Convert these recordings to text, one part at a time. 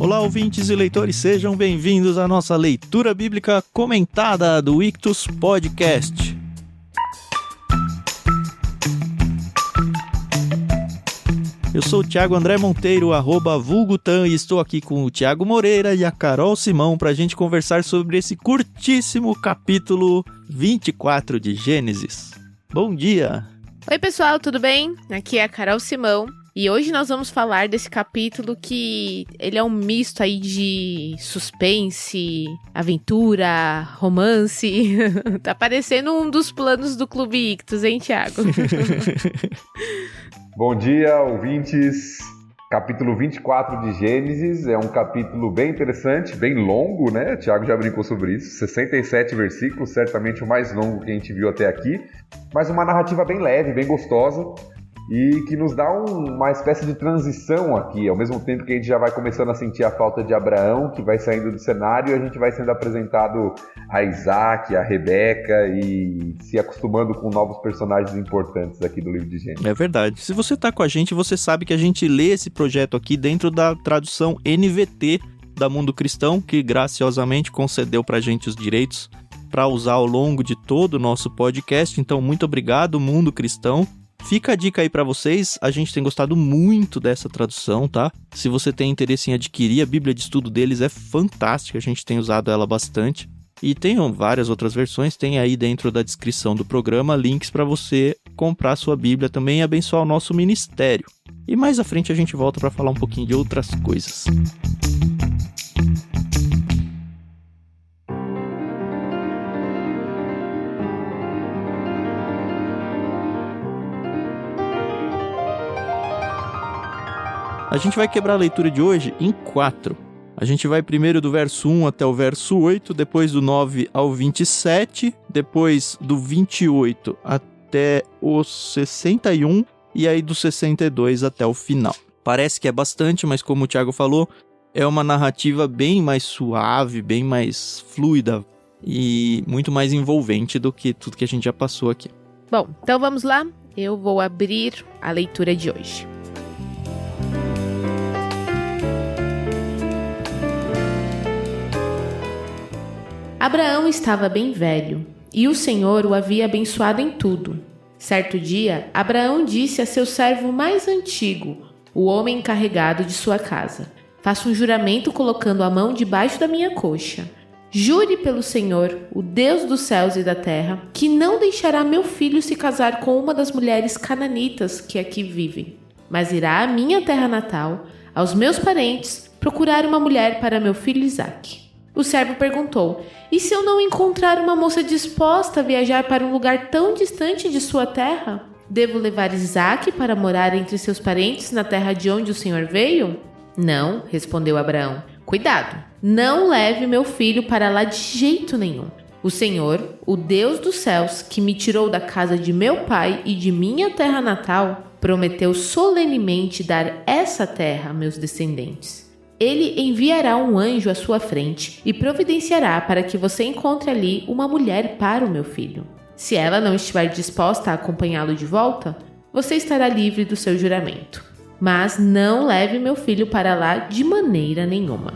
Olá, ouvintes e leitores, sejam bem-vindos à nossa leitura bíblica comentada do Ictus Podcast. Eu sou o Thiago André Monteiro, @vulgutan, e estou aqui com o Thiago Moreira e a Carol Simão para a gente conversar sobre esse curtíssimo capítulo 24 de Gênesis. Bom dia! Oi pessoal, tudo bem? Aqui é a Carol Simão. E hoje nós vamos falar desse capítulo que ele é um misto aí de suspense, aventura, romance. Tá parecendo um dos planos do Clube Ictus, hein, Thiago? Bom dia, ouvintes. Capítulo 24 de Gênesis é um capítulo bem interessante, bem longo, né? O Thiago já brincou sobre isso. 67 versículos, certamente o mais longo que a gente viu até aqui. Mas uma narrativa bem leve, bem gostosa. E que nos dá uma espécie de transição aqui, ao mesmo tempo que a gente já vai começando a sentir a falta de Abraão, que vai saindo do cenário, e a gente vai sendo apresentado a Isaac, a Rebeca, e se acostumando com novos personagens importantes aqui do livro de Gênesis. É verdade. Se você tá com a gente, você sabe que a gente lê esse projeto aqui dentro da tradução NVT da Mundo Cristão, que graciosamente concedeu pra gente os direitos para usar ao longo de todo o nosso podcast. Então, muito obrigado, Mundo Cristão. Fica a dica aí pra vocês, a gente tem gostado muito dessa tradução, tá? Se você tem interesse em adquirir, a Bíblia de Estudo deles é fantástica, a gente tem usado ela bastante. E tem várias outras versões, tem aí dentro da descrição do programa links pra você comprar sua Bíblia também e abençoar o nosso ministério. E mais à frente a gente volta pra falar um pouquinho de outras coisas. A gente vai quebrar a leitura de hoje em 4. A gente vai primeiro do verso 1 até o verso 8, depois do 9 ao 27, depois do 28 até o 61 e aí do 62 até o final. Parece que é bastante, mas como o Thiago falou, é uma narrativa bem mais suave, bem mais fluida e muito mais envolvente do que tudo que a gente já passou aqui. Bom, então vamos lá. Eu vou abrir a leitura de hoje. Abraão estava bem velho, e o Senhor o havia abençoado em tudo. Certo dia, Abraão disse a seu servo mais antigo, o homem encarregado de sua casa: faça um juramento colocando a mão debaixo da minha coxa. Jure pelo Senhor, o Deus dos céus e da terra, que não deixará meu filho se casar com uma das mulheres cananitas que aqui vivem, mas irá à minha terra natal, aos meus parentes, procurar uma mulher para meu filho Isaque. O servo perguntou: e se eu não encontrar uma moça disposta a viajar para um lugar tão distante de sua terra? Devo levar Isaque para morar entre seus parentes na terra de onde o Senhor veio? Não, respondeu Abraão. Cuidado, não leve meu filho para lá de jeito nenhum. O Senhor, o Deus dos céus, que me tirou da casa de meu pai e de minha terra natal, prometeu solenemente dar essa terra a meus descendentes. Ele enviará um anjo à sua frente e providenciará para que você encontre ali uma mulher para o meu filho. Se ela não estiver disposta a acompanhá-lo de volta, você estará livre do seu juramento. Mas não leve meu filho para lá de maneira nenhuma.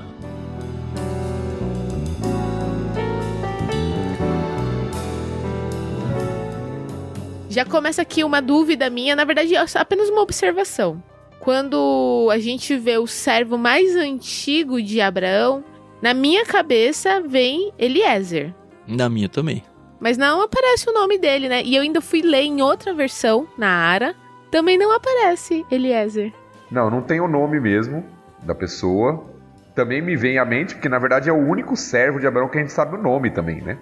Já começa aqui uma dúvida minha, na verdade é apenas uma observação. Quando a gente vê o servo mais antigo de Abraão, na minha cabeça vem Eliezer. Na minha também. Mas não aparece o nome dele, né? E eu ainda fui ler em outra versão, na Ara, também não aparece Eliezer. Não tem o nome mesmo da pessoa. Também me vem à mente, porque na verdade é o único servo de Abraão que a gente sabe o nome também, né?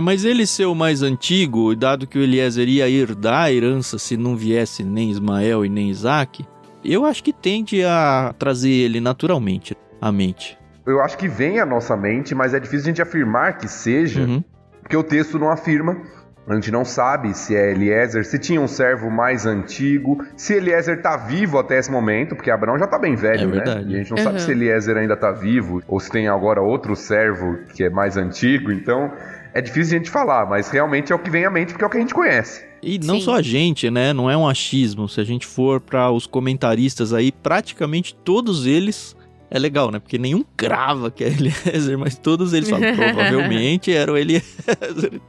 Mas ele ser o mais antigo, dado que o Eliezer ia herdar a herança se não viesse nem Ismael e nem Isaque, eu acho que tende a trazer ele naturalmente à mente. Eu acho que vem à nossa mente, mas é difícil a gente afirmar que seja, porque o texto não afirma. A gente não sabe se é Eliezer, se tinha um servo mais antigo, se Eliezer tá vivo até esse momento, porque Abraão já tá bem velho, né? E a gente não sabe se Eliezer ainda tá vivo, ou se tem agora outro servo que é mais antigo, então é difícil a gente falar, mas realmente é o que vem à mente, porque é o que a gente conhece. E não só a gente, né? Não é um achismo. Se a gente for para os comentaristas aí, praticamente todos eles É legal, né? Porque nenhum crava que é Eliezer, mas todos eles falam, provavelmente era o Eliezer.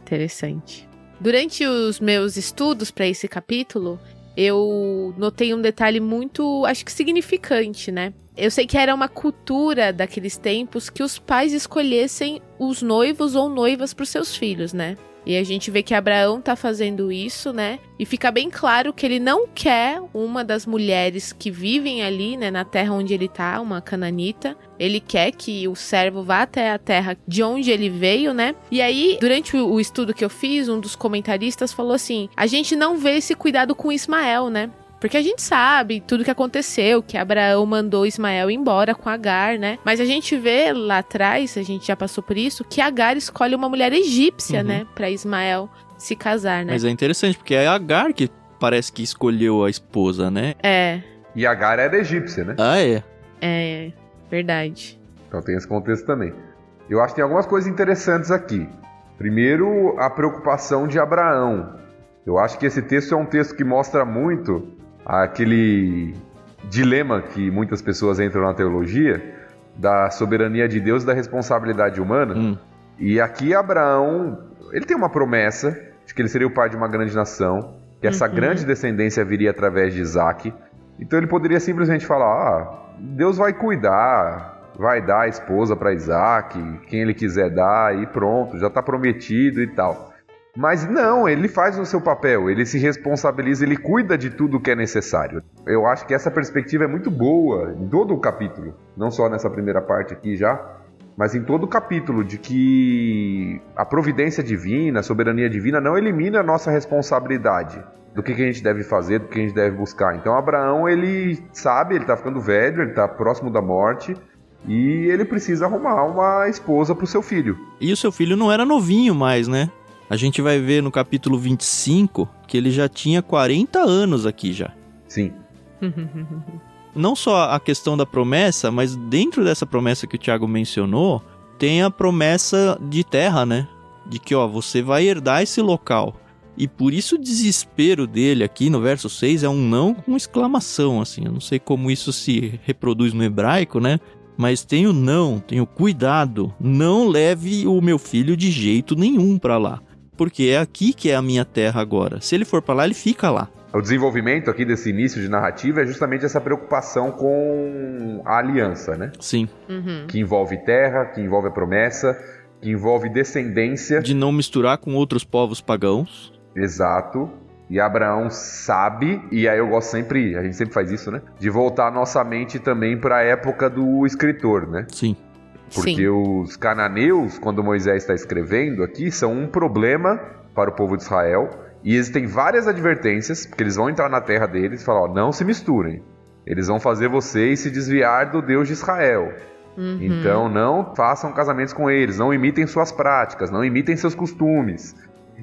Interessante. Durante os meus estudos para esse capítulo, eu notei um detalhe muito, acho que significante, né? Eu sei que era uma cultura daqueles tempos que os pais escolhessem os noivos ou noivas para os seus filhos, né? E a gente vê que Abraão tá fazendo isso, né? E fica bem claro que ele não quer uma das mulheres que vivem ali, né? Na terra onde ele tá, uma cananita. Ele quer que o servo vá até a terra de onde ele veio, né? E aí, durante o estudo que eu fiz, um dos comentaristas falou assim, a gente não vê esse cuidado com Ismael, né? Porque a gente sabe tudo que aconteceu, que Abraão mandou Ismael embora com Agar, né? Mas a gente vê lá atrás, a gente já passou por isso, que Agar escolhe uma mulher egípcia, né? Pra Ismael se casar, né? Mas é interessante, porque é Agar que parece que escolheu a esposa, né? E Agar era egípcia, né? Ah, é? É, verdade. Então tem esse contexto também. Eu acho que tem algumas coisas interessantes aqui. Primeiro, a preocupação de Abraão. Eu acho que esse texto é um texto que mostra muito aquele dilema que muitas pessoas entram na teologia da soberania de Deus e da responsabilidade humana. E aqui Abraão, ele tem uma promessa de que ele seria o pai de uma grande nação, que essa grande descendência viria através de Isaac. Então ele poderia simplesmente falar, Deus vai cuidar, vai dar a esposa para Isaac, quem ele quiser dar e pronto, já está prometido e tal. Mas não, ele faz o seu papel, ele se responsabiliza, ele cuida de tudo que é necessário. Eu acho que essa perspectiva é muito boa em todo o capítulo, não só nessa primeira parte aqui já, mas em todo o capítulo, de que a providência divina, a soberania divina não elimina a nossa responsabilidade do que a gente deve fazer, do que a gente deve buscar. Então Abraão, ele sabe, ele está ficando velho, ele está próximo da morte, e ele precisa arrumar uma esposa para o seu filho. E o seu filho não era novinho mais, né? A gente vai ver no capítulo 25 que ele já tinha 40 anos aqui já. Sim. Não só a questão da promessa, mas dentro dessa promessa que o Thiago mencionou, tem a promessa de terra, né? De que, você vai herdar esse local. E por isso o desespero dele aqui no verso 6 é um não com exclamação, assim. Eu não sei como isso se reproduz no hebraico, né? Mas tem o não, tem o cuidado. Não leve o meu filho de jeito nenhum pra lá. Porque é aqui que é a minha terra agora. Se ele for pra lá, ele fica lá. O desenvolvimento aqui desse início de narrativa é justamente essa preocupação com a aliança, né? Sim. Que envolve terra, que envolve a promessa, que envolve descendência. De não misturar com outros povos pagãos. Exato. E Abraão sabe, e aí eu gosto sempre, a gente sempre faz isso, né? De voltar a nossa mente também para a época do escritor, né? Sim. Porque os cananeus, quando Moisés está escrevendo aqui, são um problema para o povo de Israel. E existem várias advertências, porque eles vão entrar na terra deles e falar, não se misturem. Eles vão fazer vocês se desviar do Deus de Israel. Então não façam casamentos com eles, não imitem suas práticas, não imitem seus costumes.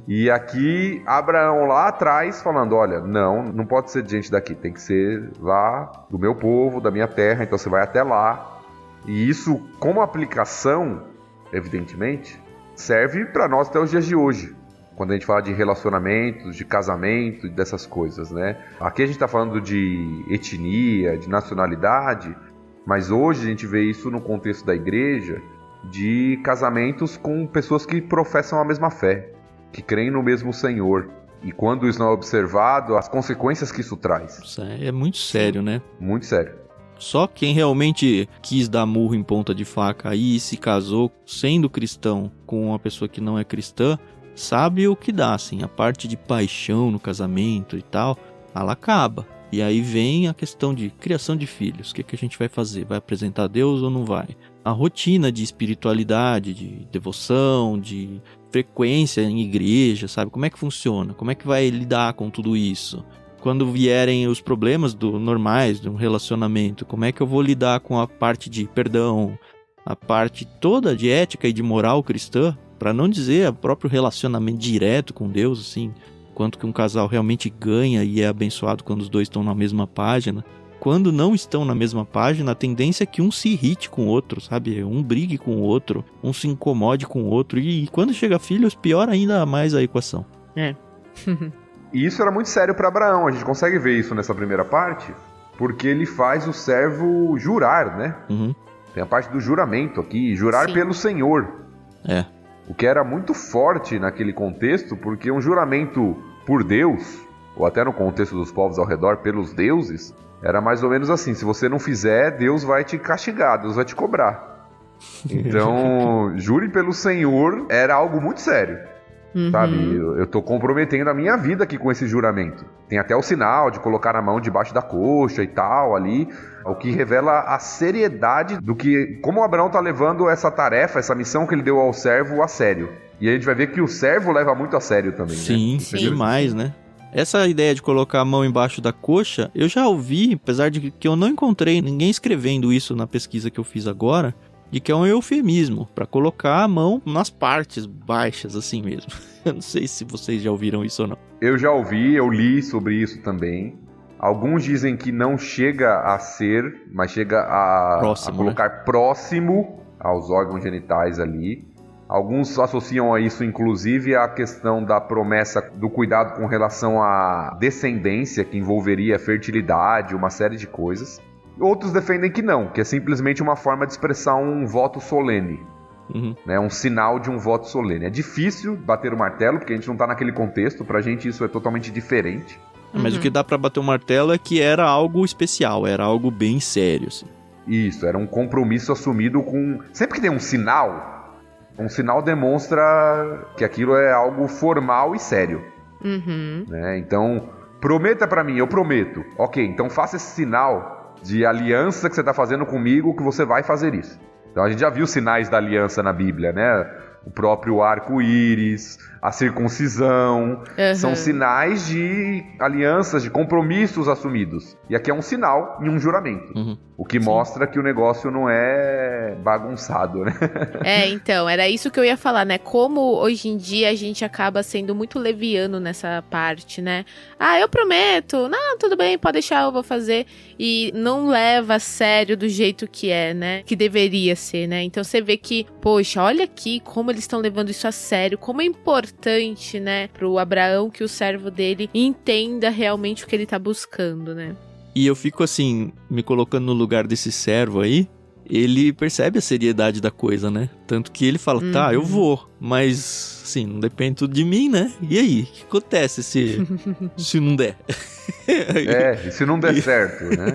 E aqui Abraão lá atrás falando, olha, não pode ser de gente daqui, tem que ser lá do meu povo, da minha terra, então você vai até lá. E isso, como aplicação, evidentemente, serve para nós até os dias de hoje. Quando a gente fala de relacionamentos, de casamento e dessas coisas, né? Aqui a gente está falando de etnia, de nacionalidade, mas hoje a gente vê isso no contexto da igreja, de casamentos com pessoas que professam a mesma fé, que creem no mesmo Senhor. E quando isso não é observado, as consequências que isso traz. Isso é muito sério, né? Muito sério. Só quem realmente quis dar murro em ponta de faca e se casou sendo cristão com uma pessoa que não é cristã, sabe o que dá, assim. A parte de paixão no casamento e tal, ela acaba. E aí vem a questão de criação de filhos. O que a gente vai fazer? Vai apresentar a Deus ou não vai? A rotina de espiritualidade, de devoção, de frequência em igreja, sabe? Como é que funciona? Como é que vai lidar com tudo isso? Quando vierem os problemas normais de um relacionamento, como é que eu vou lidar com a parte de perdão, a parte toda de ética e de moral cristã, para não dizer o próprio relacionamento direto com Deus, assim, quanto que um casal realmente ganha e é abençoado quando os dois estão na mesma página. Quando não estão na mesma página, a tendência é que um se irrite com o outro, sabe? Um brigue com o outro, um se incomode com o outro, e quando chega filhos, piora ainda mais a equação. E isso era muito sério para Abraão, a gente consegue ver isso nessa primeira parte, porque ele faz o servo jurar, né? Uhum. Tem a parte do juramento aqui, jurar Sim. pelo Senhor. É. O que era muito forte naquele contexto, porque um juramento por Deus, ou até no contexto dos povos ao redor, pelos deuses, era mais ou menos assim: se você não fizer, Deus vai te castigar, Deus vai te cobrar. Então, jure pelo Senhor era algo muito sério. Sabe, eu tô comprometendo a minha vida aqui com esse juramento. Tem até o sinal de colocar a mão debaixo da coxa e tal ali, o que revela a seriedade do que, como Abraão tá levando essa tarefa, essa missão que ele deu ao servo a sério. E a gente vai ver que o servo leva muito a sério também, Sim, né? Sim. demais, né? Essa ideia de colocar a mão embaixo da coxa, eu já ouvi, apesar de que eu não encontrei ninguém escrevendo isso na pesquisa que eu fiz agora, de que é um eufemismo, para colocar a mão nas partes baixas, assim mesmo. Eu não sei se vocês já ouviram isso ou não. Eu já ouvi, eu li sobre isso também. Alguns dizem que não chega a ser, mas chega Próximo, a colocar próximo aos órgãos genitais ali. Alguns associam a isso, inclusive, a questão da promessa do cuidado com relação à descendência, que envolveria fertilidade, uma série de coisas. Outros defendem que não, que é simplesmente uma forma de expressar um voto solene. Uhum. Né, um sinal de um voto solene. É difícil bater o martelo, porque a gente não está naquele contexto. Pra gente isso é totalmente diferente. Mas o que dá pra bater o martelo é que era algo especial, era algo bem sério, assim. Isso, era um compromisso assumido com... Sempre que tem um sinal demonstra que aquilo é algo formal e sério. Né? Então, prometa pra mim, eu prometo. Ok, então faça esse sinal de aliança que você está fazendo comigo, que você vai fazer isso. Então a gente já viu sinais da aliança na Bíblia, né? O próprio arco-íris, a circuncisão, são sinais de alianças, de compromissos assumidos. E aqui é um sinal e um juramento. O que mostra que o negócio não é bagunçado, né? Então, era isso que eu ia falar, né? Como hoje em dia a gente acaba sendo muito leviano nessa parte, né? Ah, eu prometo, não, tudo bem, pode deixar, eu vou fazer. E não leva a sério do jeito que é, né? Que deveria ser, né? Então você vê que, poxa, olha aqui como eles estão levando isso a sério, como é importante, né? Pro Abraão que o servo dele entenda realmente o que ele tá buscando, né? E eu fico assim, me colocando no lugar desse servo aí, ele percebe a seriedade da coisa, né? Tanto que ele fala, tá, eu vou, mas, assim, não depende tudo de mim, né? E aí, o que acontece se não der? E se não der certo, né?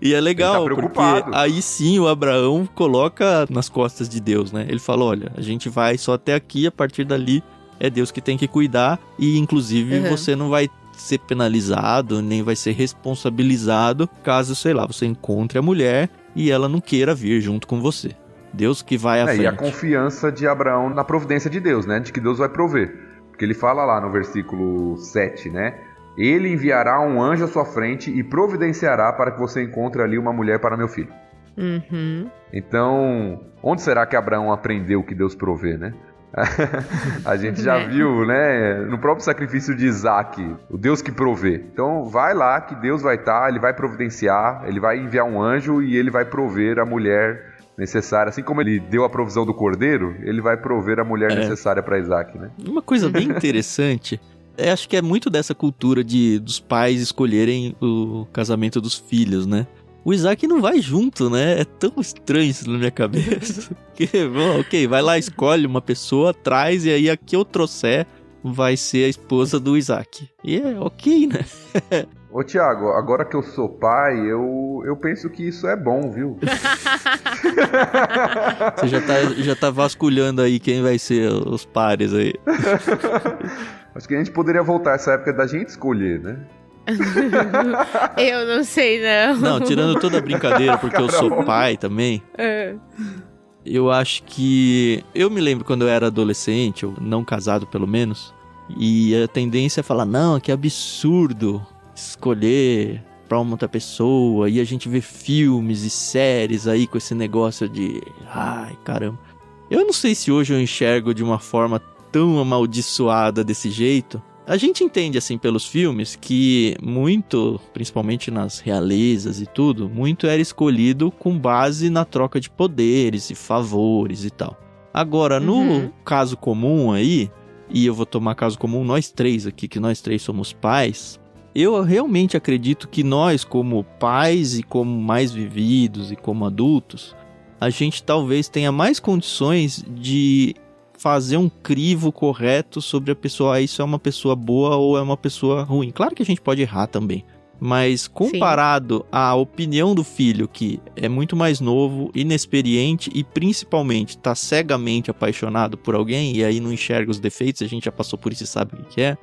E é legal, ele tá porque preocupado. aí sim o Abraão coloca nas costas de Deus, né? Ele fala, olha, a gente vai só até aqui, a partir dali é Deus que tem que cuidar, e inclusive você não vai ser penalizado, nem vai ser responsabilizado caso, sei lá, você encontre a mulher e ela não queira vir junto com você. Deus que vai à frente. E a confiança de Abraão na providência de Deus, né? De que Deus vai prover. Porque ele fala lá no versículo 7, né? Ele enviará um anjo à sua frente e providenciará para que você encontre ali uma mulher para meu filho. Então, onde será que Abraão aprendeu que Deus provê, né? A gente já viu, né, no próprio sacrifício de Isaac, o Deus que provê. Então vai lá que Deus vai estar, ele vai providenciar, ele vai enviar um anjo e ele vai prover a mulher necessária. Assim como ele deu a provisão do cordeiro, ele vai prover a mulher necessária para Isaac, né? Uma coisa bem interessante, acho que é muito dessa cultura dos pais escolherem o casamento dos filhos, né? O Isaac não vai junto, né? É tão estranho isso na minha cabeça. Bom, ok, vai lá, escolhe uma pessoa, traz, e aí a que eu trouxer vai ser a esposa do Isaac. E é ok, né? Ô Thiago, agora que eu sou pai, eu penso que isso é bom, viu? Você já tá vasculhando aí quem vai ser os pares aí. Acho que a gente poderia voltar a essa época da gente escolher, né? Eu não sei, não. Não, tirando toda a brincadeira, porque eu sou pai também. Eu acho que... Eu me lembro quando eu era adolescente, ou não casado pelo menos, e a tendência é falar, não, que absurdo escolher pra uma outra pessoa, e a gente vê filmes e séries aí com esse negócio de... Ai, caramba. Eu não sei se hoje eu enxergo de uma forma tão amaldiçoada desse jeito. A gente entende, assim, pelos filmes, que muito, principalmente nas realezas e tudo, muito era escolhido com base na troca de poderes e favores e tal. Agora, no caso comum aí, e eu vou tomar caso comum nós três aqui, que nós três somos pais, Eu realmente acredito que nós, como pais e como mais vividos e como adultos, a gente talvez tenha mais condições de fazer um crivo correto sobre a pessoa, isso é uma pessoa boa ou é uma pessoa ruim. Claro que a gente pode errar também, mas comparado à opinião do filho, que é muito mais novo, inexperiente e principalmente está cegamente apaixonado por alguém e aí não enxerga os defeitos, a gente já passou por isso e sabe o que é,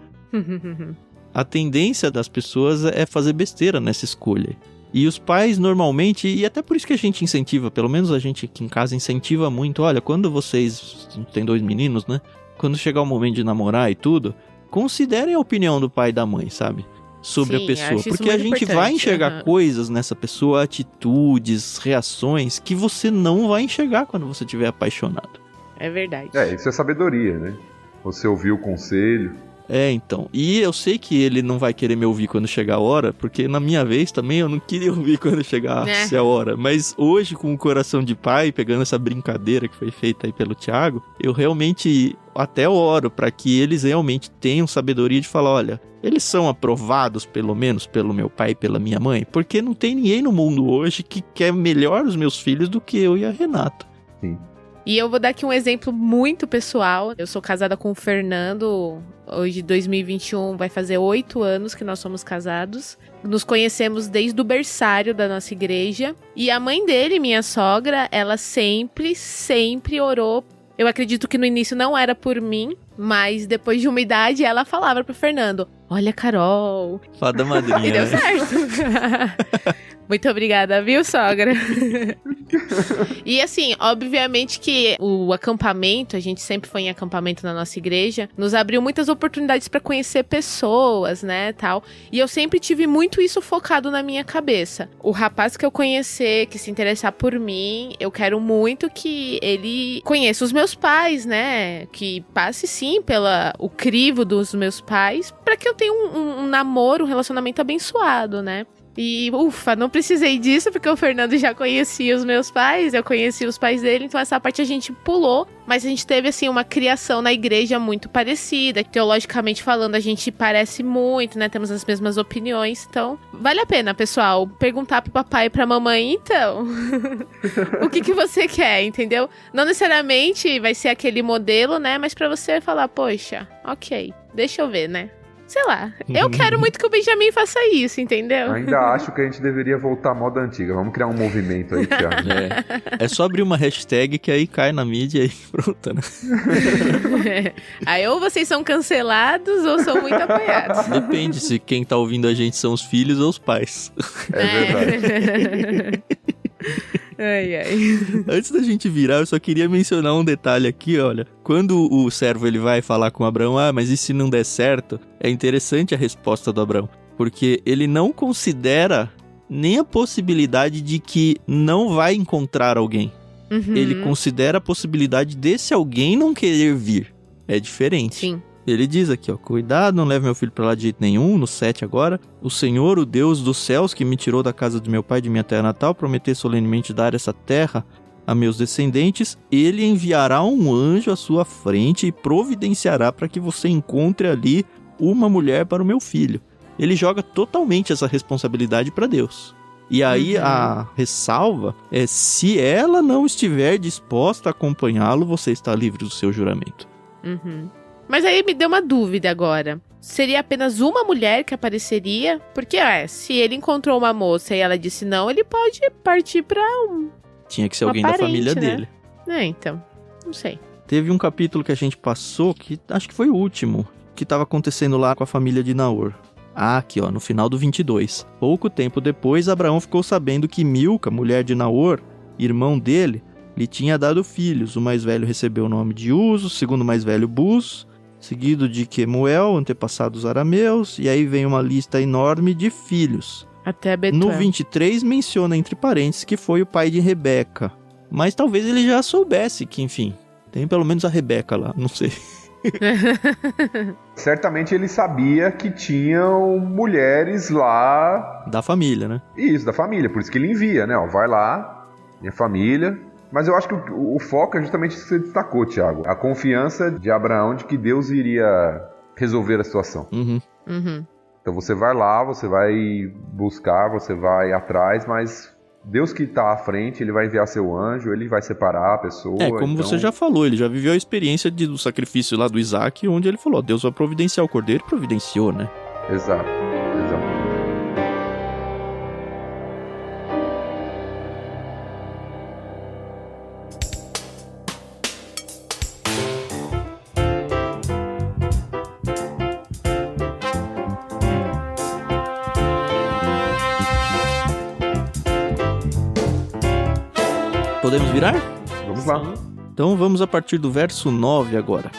a tendência das pessoas é fazer besteira nessa escolha. E os pais normalmente, e até por isso que a gente incentiva, pelo menos a gente aqui em casa incentiva muito, olha, quando vocês, tem 2 meninos, né? Quando chegar o momento de namorar e tudo, considerem a opinião do pai e da mãe, sabe? Sobre a pessoa. Porque a gente vai enxergar coisas nessa pessoa, atitudes, reações, que você não vai enxergar quando você estiver apaixonado. É verdade. Isso é sabedoria, né? Você ouviu o conselho. Então. E eu sei que ele não vai querer me ouvir quando chegar a hora, porque na minha vez também eu não queria ouvir quando chegasse a hora. Mas hoje, com o coração de pai, pegando essa brincadeira que foi feita aí pelo Thiago, eu realmente até oro para que eles realmente tenham sabedoria de falar, olha, eles são aprovados pelo menos pelo meu pai e pela minha mãe, porque não tem ninguém no mundo hoje que quer melhor os meus filhos do que eu e a Renata. Sim. E eu vou dar aqui um exemplo muito pessoal. Eu sou casada com o Fernando, hoje 2021 vai fazer 8 anos que nós somos casados. Nos conhecemos desde o berçário da nossa igreja. E a mãe dele, minha sogra, ela sempre orou. Eu acredito que no início não era por mim, mas depois de uma idade ela falava pro Fernando, olha, Carol. Fada madrinha. E deu certo. Muito obrigada, viu, sogra? E assim, obviamente que o acampamento, a gente sempre foi em acampamento na nossa igreja, nos abriu muitas oportunidades para conhecer pessoas, né, tal. E eu sempre tive muito isso focado na minha cabeça. O rapaz que eu conhecer, que se interessar por mim, eu quero muito que ele conheça os meus pais, né, que passe sim o crivo dos meus pais, para que eu tenha um namoro, um relacionamento abençoado, né. E, ufa, não precisei disso, porque o Fernando já conhecia os meus pais, eu conheci os pais dele, então essa parte a gente pulou. Mas a gente teve, assim, uma criação na igreja muito parecida. Teologicamente falando, a gente parece muito, né? Temos as mesmas opiniões. Então, vale a pena, pessoal, perguntar pro papai e pra mamãe, então, o que você quer, entendeu? Não necessariamente vai ser aquele modelo, né? Mas pra você falar, poxa, ok, deixa eu ver, né? Sei lá, eu quero muito que o Benjamin faça isso, entendeu? Ainda acho que a gente deveria voltar à moda antiga. Vamos criar um movimento aí, Thiago. É só abrir uma hashtag que aí cai na mídia e pronto, né? Aí ou vocês são cancelados ou são muito apoiados. Depende se quem tá ouvindo a gente são os filhos ou os pais. É verdade. Ai. Antes da gente virar, eu só queria mencionar um detalhe aqui, olha. Quando o servo ele vai falar com Abraão, mas e se não der certo? É interessante a resposta do Abraão, porque ele não considera nem a possibilidade de que não vai encontrar alguém. Uhum. Ele considera a possibilidade desse alguém não querer vir. É diferente. Sim. Ele diz aqui, ó, cuidado, não leve meu filho pra lá de jeito nenhum, no 7 agora. O Senhor, o Deus dos céus, que me tirou da casa de meu pai e de minha terra natal, prometeu solenemente dar essa terra a meus descendentes. Ele enviará um anjo à sua frente e providenciará para que você encontre ali uma mulher para o meu filho. Ele joga totalmente essa responsabilidade para Deus. E aí a ressalva é, se ela não estiver disposta a acompanhá-lo, você está livre do seu juramento. Uhum. Mas aí me deu uma dúvida agora. Seria apenas uma mulher que apareceria? Porque, se ele encontrou uma moça e ela disse não, ele pode partir pra Tinha que ser alguém da família dele. Então, não sei. Teve um capítulo que a gente passou, que acho que foi o último, que estava acontecendo lá com a família de Naor. Aqui, ó, no final do 22. Pouco tempo depois, Abraão ficou sabendo que Milca, mulher de Naor, irmão dele, lhe tinha dado filhos. O mais velho recebeu o nome de Uzo, o segundo mais velho Buz, seguido de Quemuel, antepassados arameus, e aí vem uma lista enorme de filhos. Até Betuel. No 23 menciona entre parênteses que foi o pai de Rebeca. Mas talvez ele já soubesse que, enfim, tem pelo menos a Rebeca lá, não sei. Certamente ele sabia que tinham mulheres lá... Da família, né? Isso, da família, por isso que ele envia, né? Ó, vai lá, minha família... Mas eu acho que o foco é justamente isso que você destacou, Thiago. A confiança de Abraão de que Deus iria resolver a situação. Uhum. Então você vai lá, você vai buscar, você vai atrás, mas Deus que está à frente, ele vai enviar seu anjo, ele vai separar a pessoa. Como então... você já falou, ele já viveu a experiência do sacrifício lá do Isaac, onde ele falou, Deus vai providenciar o cordeiro, e providenciou, né? Exato. Podemos virar? Vamos lá. Então vamos a partir do verso 9 agora.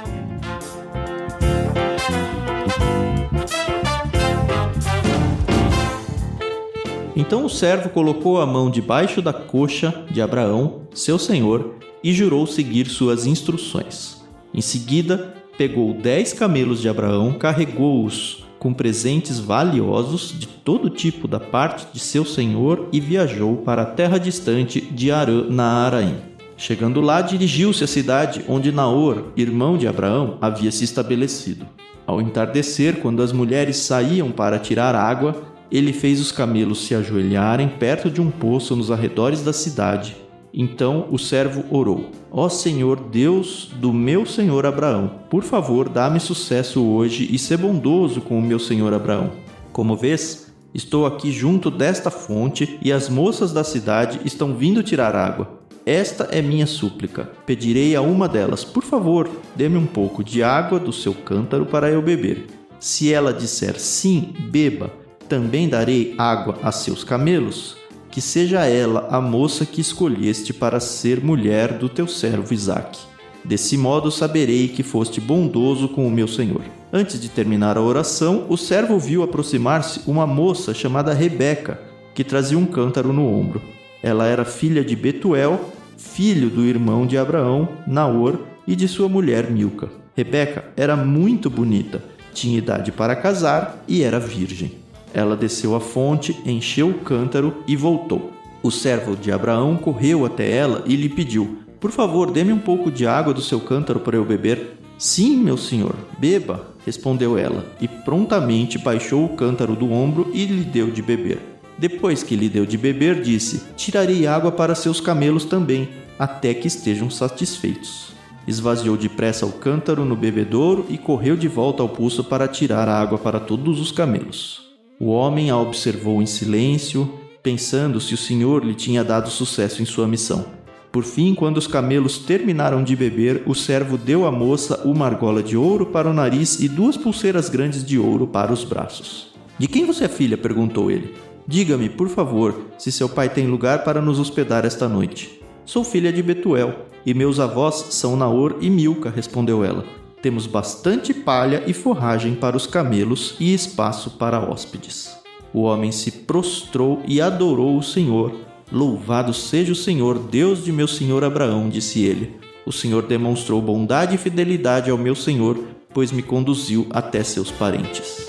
Então o servo colocou a mão debaixo da coxa de Abraão, seu senhor, e jurou seguir suas instruções. Em seguida, pegou 10 camelos de Abraão, carregou-os com presentes valiosos de todo tipo da parte de seu senhor e viajou para a terra distante de Arã-Naaraim. Chegando lá, dirigiu-se à cidade onde Naor, irmão de Abraão, havia se estabelecido. Ao entardecer, quando as mulheres saíam para tirar água, ele fez os camelos se ajoelharem perto de um poço nos arredores da cidade. Então o servo orou: Ó Senhor, Deus do meu senhor Abraão, por favor, dá-me sucesso hoje e sê bondoso com o meu senhor Abraão. Como vês, estou aqui junto desta fonte e as moças da cidade estão vindo tirar água. Esta é minha súplica. Pedirei a uma delas: por favor, dê-me um pouco de água do seu cântaro para eu beber. Se ela disser sim, beba, também darei água a seus camelos. Que seja ela a moça que escolheste para ser mulher do teu servo Isaque. Desse modo saberei que foste bondoso com o meu senhor. Antes de terminar a oração, o servo viu aproximar-se uma moça chamada Rebeca, que trazia um cântaro no ombro. Ela era filha de Betuel, filho do irmão de Abraão, Naor, e de sua mulher Milca. Rebeca era muito bonita, tinha idade para casar e era virgem. Ela desceu à fonte, encheu o cântaro e voltou. O servo de Abraão correu até ela e lhe pediu: por favor, dê-me um pouco de água do seu cântaro para eu beber. Sim, meu senhor, beba, respondeu ela, e prontamente baixou o cântaro do ombro e lhe deu de beber. Depois que lhe deu de beber, disse: tirarei água para seus camelos também, até que estejam satisfeitos. Esvaziou depressa o cântaro no bebedouro e correu de volta ao poço para tirar água para todos os camelos. O homem a observou em silêncio, pensando se o Senhor lhe tinha dado sucesso em sua missão. Por fim, quando os camelos terminaram de beber, o servo deu à moça uma argola de ouro para o nariz e 2 pulseiras grandes de ouro para os braços. De quem você é filha? Perguntou ele. Diga-me, por favor, se seu pai tem lugar para nos hospedar esta noite. Sou filha de Betuel, e meus avós são Naor e Milca, respondeu ela. Temos bastante palha e forragem para os camelos e espaço para hóspedes. O homem se prostrou e adorou o Senhor. Louvado seja o Senhor, Deus de meu senhor Abraão, disse ele. O Senhor demonstrou bondade e fidelidade ao meu senhor, pois me conduziu até seus parentes.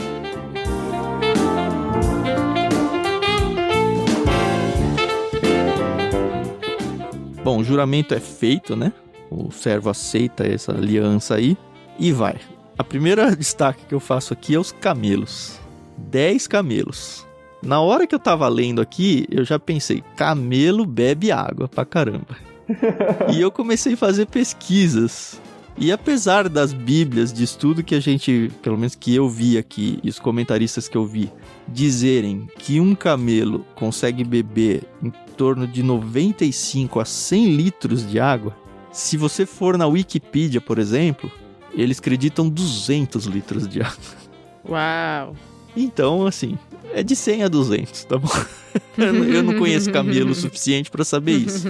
Bom, o juramento é feito, né? O servo aceita essa aliança aí. E vai. A primeira destaque que eu faço aqui é os camelos. 10 camelos. Na hora que eu tava lendo aqui, eu já pensei, camelo bebe água pra caramba. E eu comecei a fazer pesquisas. E apesar das bíblias de estudo que a gente, pelo menos que eu vi aqui, e os comentaristas que eu vi, dizerem que um camelo consegue beber em torno de 95 a 100 litros de água, se você for na Wikipedia, por exemplo, eles acreditam 200 litros de água. Uau! Então, assim, é de 100 a 200, tá bom? Eu não conheço camelo o suficiente para saber isso.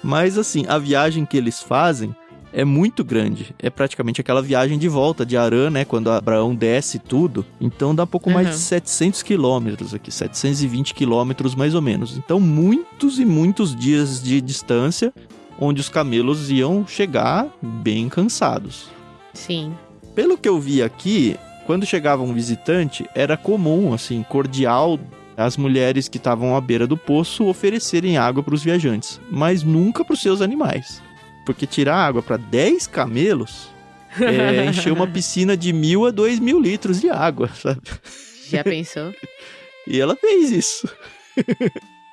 Mas, assim, a viagem que eles fazem é muito grande. É praticamente aquela viagem de volta de Arã, né? Quando Abraão desce tudo. Então, dá pouco mais de 700 quilômetros aqui. 720 quilômetros, mais ou menos. Então, muitos e muitos dias de distância, onde os camelos iam chegar bem cansados. Sim. Pelo que eu vi aqui, quando chegava um visitante, era comum, assim, cordial, as mulheres que estavam à beira do poço oferecerem água para os viajantes, mas nunca para os seus animais. Porque tirar água para 10 camelos é encher uma piscina de 1.000 a 2.000 litros de água, sabe? Já pensou? E ela fez isso.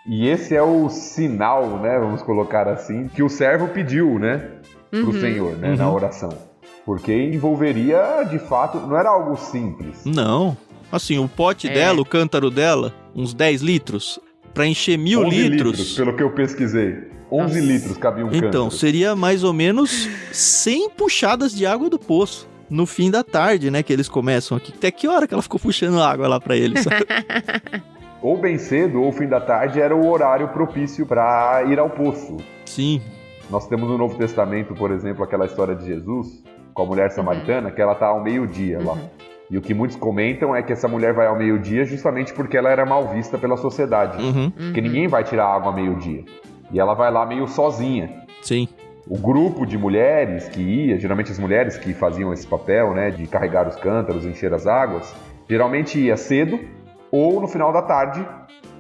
E esse é o sinal, né, vamos colocar assim, que o servo pediu, né, pro Senhor, né, na oração. Porque envolveria, de fato, não era algo simples. Não. Assim, o pote dela, o cântaro dela, uns 10 litros, pra encher 1000 litros... Pelo que eu pesquisei. 11 litros cabia um cântaro. Então, seria mais ou menos 100 puxadas de água do poço. No fim da tarde, né, que eles começam aqui. Até que hora que ela ficou puxando água lá pra eles, sabe? Ou bem cedo, ou fim da tarde, era o horário propício para ir ao poço. Sim. Nós temos no Novo Testamento, por exemplo, aquela história de Jesus com a mulher samaritana, que ela tá ao meio-dia lá. E o que muitos comentam é que essa mulher vai ao meio-dia justamente porque ela era mal vista pela sociedade. Porque ninguém vai tirar água ao meio-dia. E ela vai lá meio sozinha. Sim. O grupo de mulheres que ia, geralmente as mulheres que faziam esse papel, né, de carregar os cântaros, encher as águas, geralmente ia cedo ou no final da tarde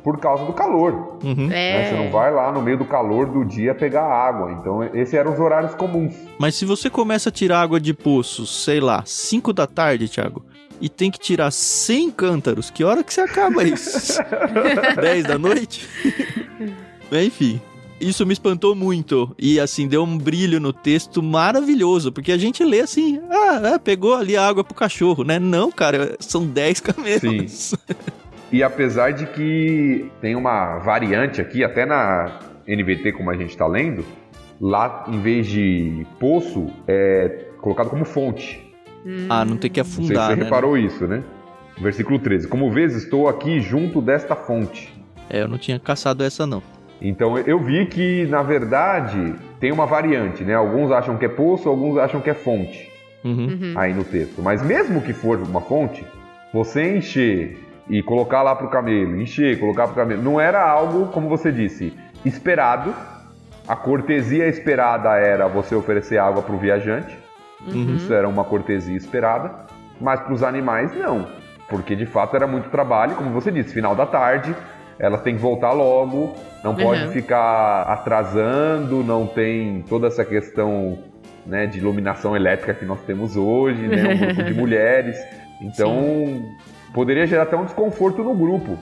por causa do calor. Né? Você não vai lá no meio do calor do dia pegar água. Então, esses eram os horários comuns. Mas se você começa a tirar água de poço, sei lá, 5 da tarde, Thiago, e tem que tirar 100 cântaros, que hora que você acaba isso? 10 da noite? Enfim, isso me espantou muito. E assim, deu um brilho no texto maravilhoso, porque a gente lê assim, pegou ali a água pro cachorro, né? Não, cara, são 10 camelos. Sim. E apesar de que tem uma variante aqui, até na NVT, como a gente está lendo, lá em vez de poço, é colocado como fonte. Não tem que afundar, não sei se você né? reparou isso, né? Versículo 13. Como vês, estou aqui junto desta fonte. Eu não tinha caçado essa, não. Então eu vi que, na verdade, tem uma variante, né? Alguns acham que é poço, alguns acham que é fonte. Aí no texto. Mas mesmo que for uma fonte, você encher e colocar lá pro camelo, colocar pro camelo, não era algo, como você disse, esperado. A cortesia esperada era você oferecer água pro viajante. Isso era uma cortesia esperada. Mas pros animais, não. Porque, de fato, era muito trabalho. Como você disse, final da tarde, elas têm que voltar logo. Não pode ficar atrasando. Não tem toda essa questão, né, de iluminação elétrica que nós temos hoje, né? Um grupo de mulheres. Então... poderia gerar até um desconforto no grupo.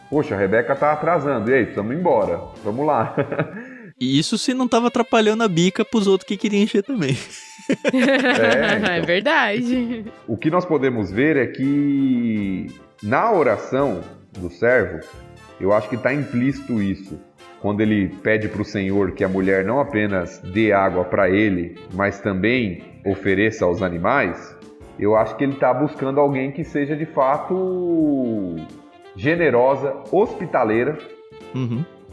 Poxa, a Rebeca tá atrasando. E aí, precisamos ir embora. Vamos lá. E isso se não tava atrapalhando a bica pros outros que queriam encher também. Então. É verdade. O que nós podemos ver é que na oração do servo, eu acho que está implícito isso. Quando ele pede para o Senhor que a mulher não apenas dê água para ele, mas também ofereça aos animais, eu acho que ele está buscando alguém que seja de fato generosa, hospitaleira.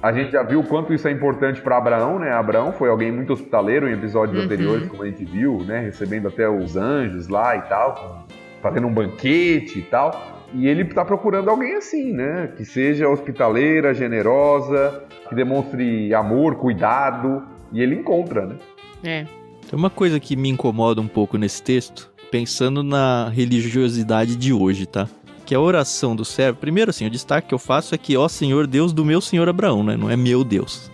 A gente já viu o quanto isso é importante para Abraão, né? Abraão foi alguém muito hospitaleiro em episódios anteriores, como a gente viu, né? Recebendo até os anjos lá e tal, fazendo um banquete e tal. E ele está procurando alguém assim, né? Que seja hospitaleira, generosa, que demonstre amor, cuidado. E ele encontra, né? Tem uma coisa que me incomoda um pouco nesse texto, pensando na religiosidade de hoje, tá? Que a oração do servo... Primeiro, assim, o destaque que eu faço é que, ó Senhor Deus do meu Senhor Abraão, né? Não é meu Deus.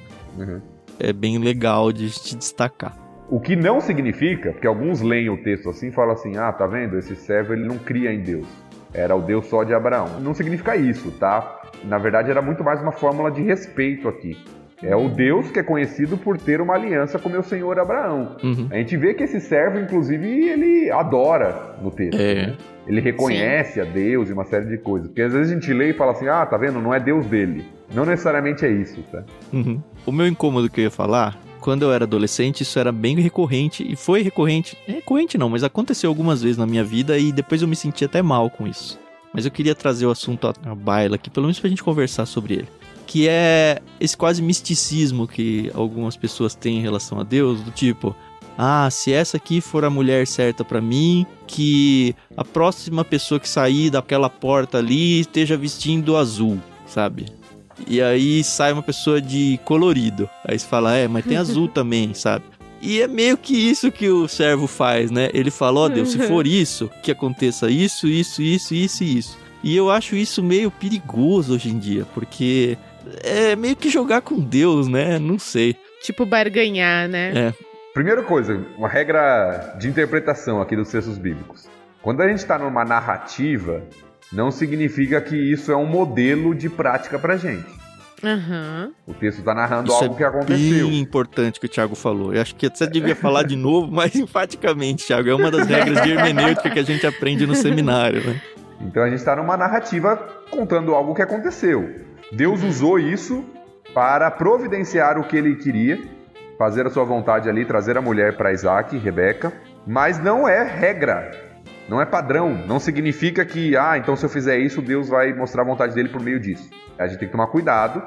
É bem legal de te destacar. O que não significa, porque alguns leem o texto assim e falam assim, tá vendo? Esse servo, ele não cria em Deus. Era o Deus só de Abraão. Não significa isso, tá? Na verdade, era muito mais uma fórmula de respeito aqui. É o Deus que é conhecido por ter uma aliança com meu senhor Abraão. A gente vê que esse servo, inclusive, ele adora no texto. Né? Ele reconhece a Deus e uma série de coisas. Porque às vezes a gente lê e fala assim, tá vendo? Não é Deus dele. Não necessariamente é isso, tá? O meu incômodo que eu ia falar, quando eu era adolescente, isso era bem recorrente. E foi recorrente. Recorrente não, mas aconteceu algumas vezes na minha vida e depois eu me senti até mal com isso. Mas eu queria trazer o assunto à baila aqui, pelo menos pra gente conversar sobre ele. Que é esse quase misticismo que algumas pessoas têm em relação a Deus, do tipo, se essa aqui for a mulher certa pra mim, que a próxima pessoa que sair daquela porta ali esteja vestindo azul, sabe? E aí sai uma pessoa de colorido, aí você fala, mas tem azul também, sabe? E é meio que isso que o servo faz, né? Ele fala, Deus, se for isso, que aconteça isso, isso, isso, isso e isso. E eu acho isso meio perigoso hoje em dia, porque... é meio que jogar com Deus, né? Não sei. Tipo barganhar, né? Primeira coisa, uma regra de interpretação aqui dos textos bíblicos. Quando a gente está numa narrativa, não significa que isso é um modelo de prática pra gente. Aham. O texto está narrando Isso algo que aconteceu. Bem importante que o Thiago falou. Eu acho que você devia falar de novo, mais enfaticamente, Thiago. É uma das regras de hermenêutica que a gente aprende no seminário, né? Então a gente está numa narrativa contando algo que aconteceu. Deus usou isso para providenciar o que ele queria, fazer a sua vontade ali, trazer a mulher para Isaac, Rebeca, mas não é regra, não é padrão, não significa que, então se eu fizer isso, Deus vai mostrar a vontade dele por meio disso. A gente tem que tomar cuidado,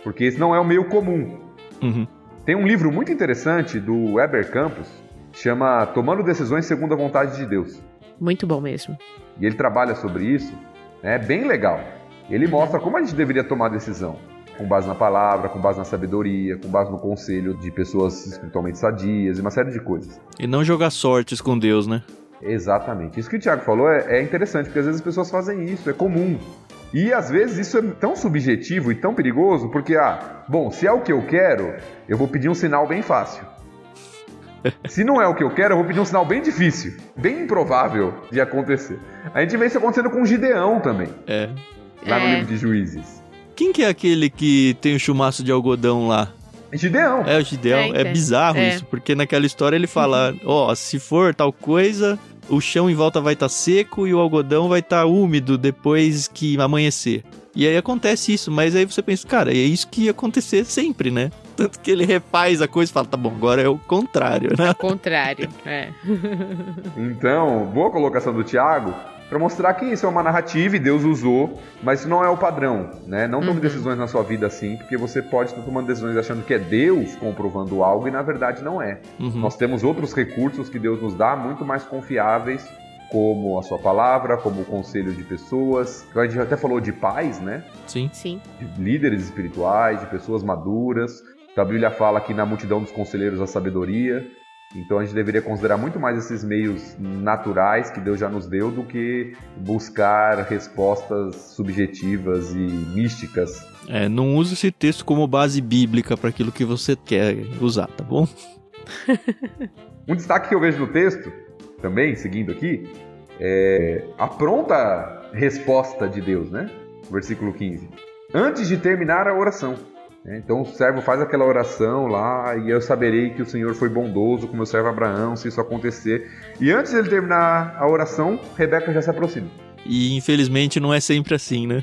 porque esse não é o meio comum. Uhum. Tem um livro muito interessante do Heber Campos, chama Tomando Decisões Segundo a Vontade de Deus. Muito bom mesmo. E ele trabalha sobre isso, é bem legal. Ele mostra como a gente deveria tomar decisão, com base na palavra, com base na sabedoria, com base no conselho de pessoas espiritualmente sadias e uma série de coisas. E não jogar sortes com Deus, né? Exatamente. Isso que o Thiago falou é interessante, porque às vezes as pessoas fazem isso, é comum. E às vezes isso é tão subjetivo e tão perigoso, porque, se é o que eu quero, eu vou pedir um sinal bem fácil. Se não é o que eu quero, eu vou pedir um sinal bem difícil, bem improvável de acontecer. A gente vê isso acontecendo com Gideão também, lá no livro de Juízes. Quem que é aquele que tem o chumaço de algodão lá? Gideão. É, o Gideão. É bizarro isso, porque naquela história ele fala, se for tal coisa, o chão em volta vai estar seco e o algodão vai estar úmido depois que amanhecer. E aí acontece isso, mas aí você pensa, cara, é isso que ia acontecer sempre, né? Tanto que ele refaz a coisa e fala, tá bom, agora é o contrário, né? É o contrário, Então, boa colocação do Thiago, para mostrar que isso é uma narrativa e Deus usou, mas isso não é o padrão, né? Não tome decisões na sua vida assim, porque você pode estar tomando decisões achando que é Deus comprovando algo e na verdade não é. Nós temos outros recursos que Deus nos dá, muito mais confiáveis, como a sua palavra, como o conselho de pessoas. A gente até falou de pais, né? Sim. De líderes espirituais, de pessoas maduras. A Bíblia fala que na multidão dos conselheiros a sabedoria. Então a gente deveria considerar muito mais esses meios naturais que Deus já nos deu do que buscar respostas subjetivas e místicas. Não use esse texto como base bíblica para aquilo que você quer usar, tá bom? Um destaque que eu vejo no texto, também, seguindo aqui, é a pronta resposta de Deus, né? Versículo 15. Antes de terminar a oração. Então o servo faz aquela oração lá, e eu saberei que o Senhor foi bondoso com meu servo Abraão, se isso acontecer. E antes de ele terminar a oração, Rebeca já se aproxima. E infelizmente não é sempre assim, né?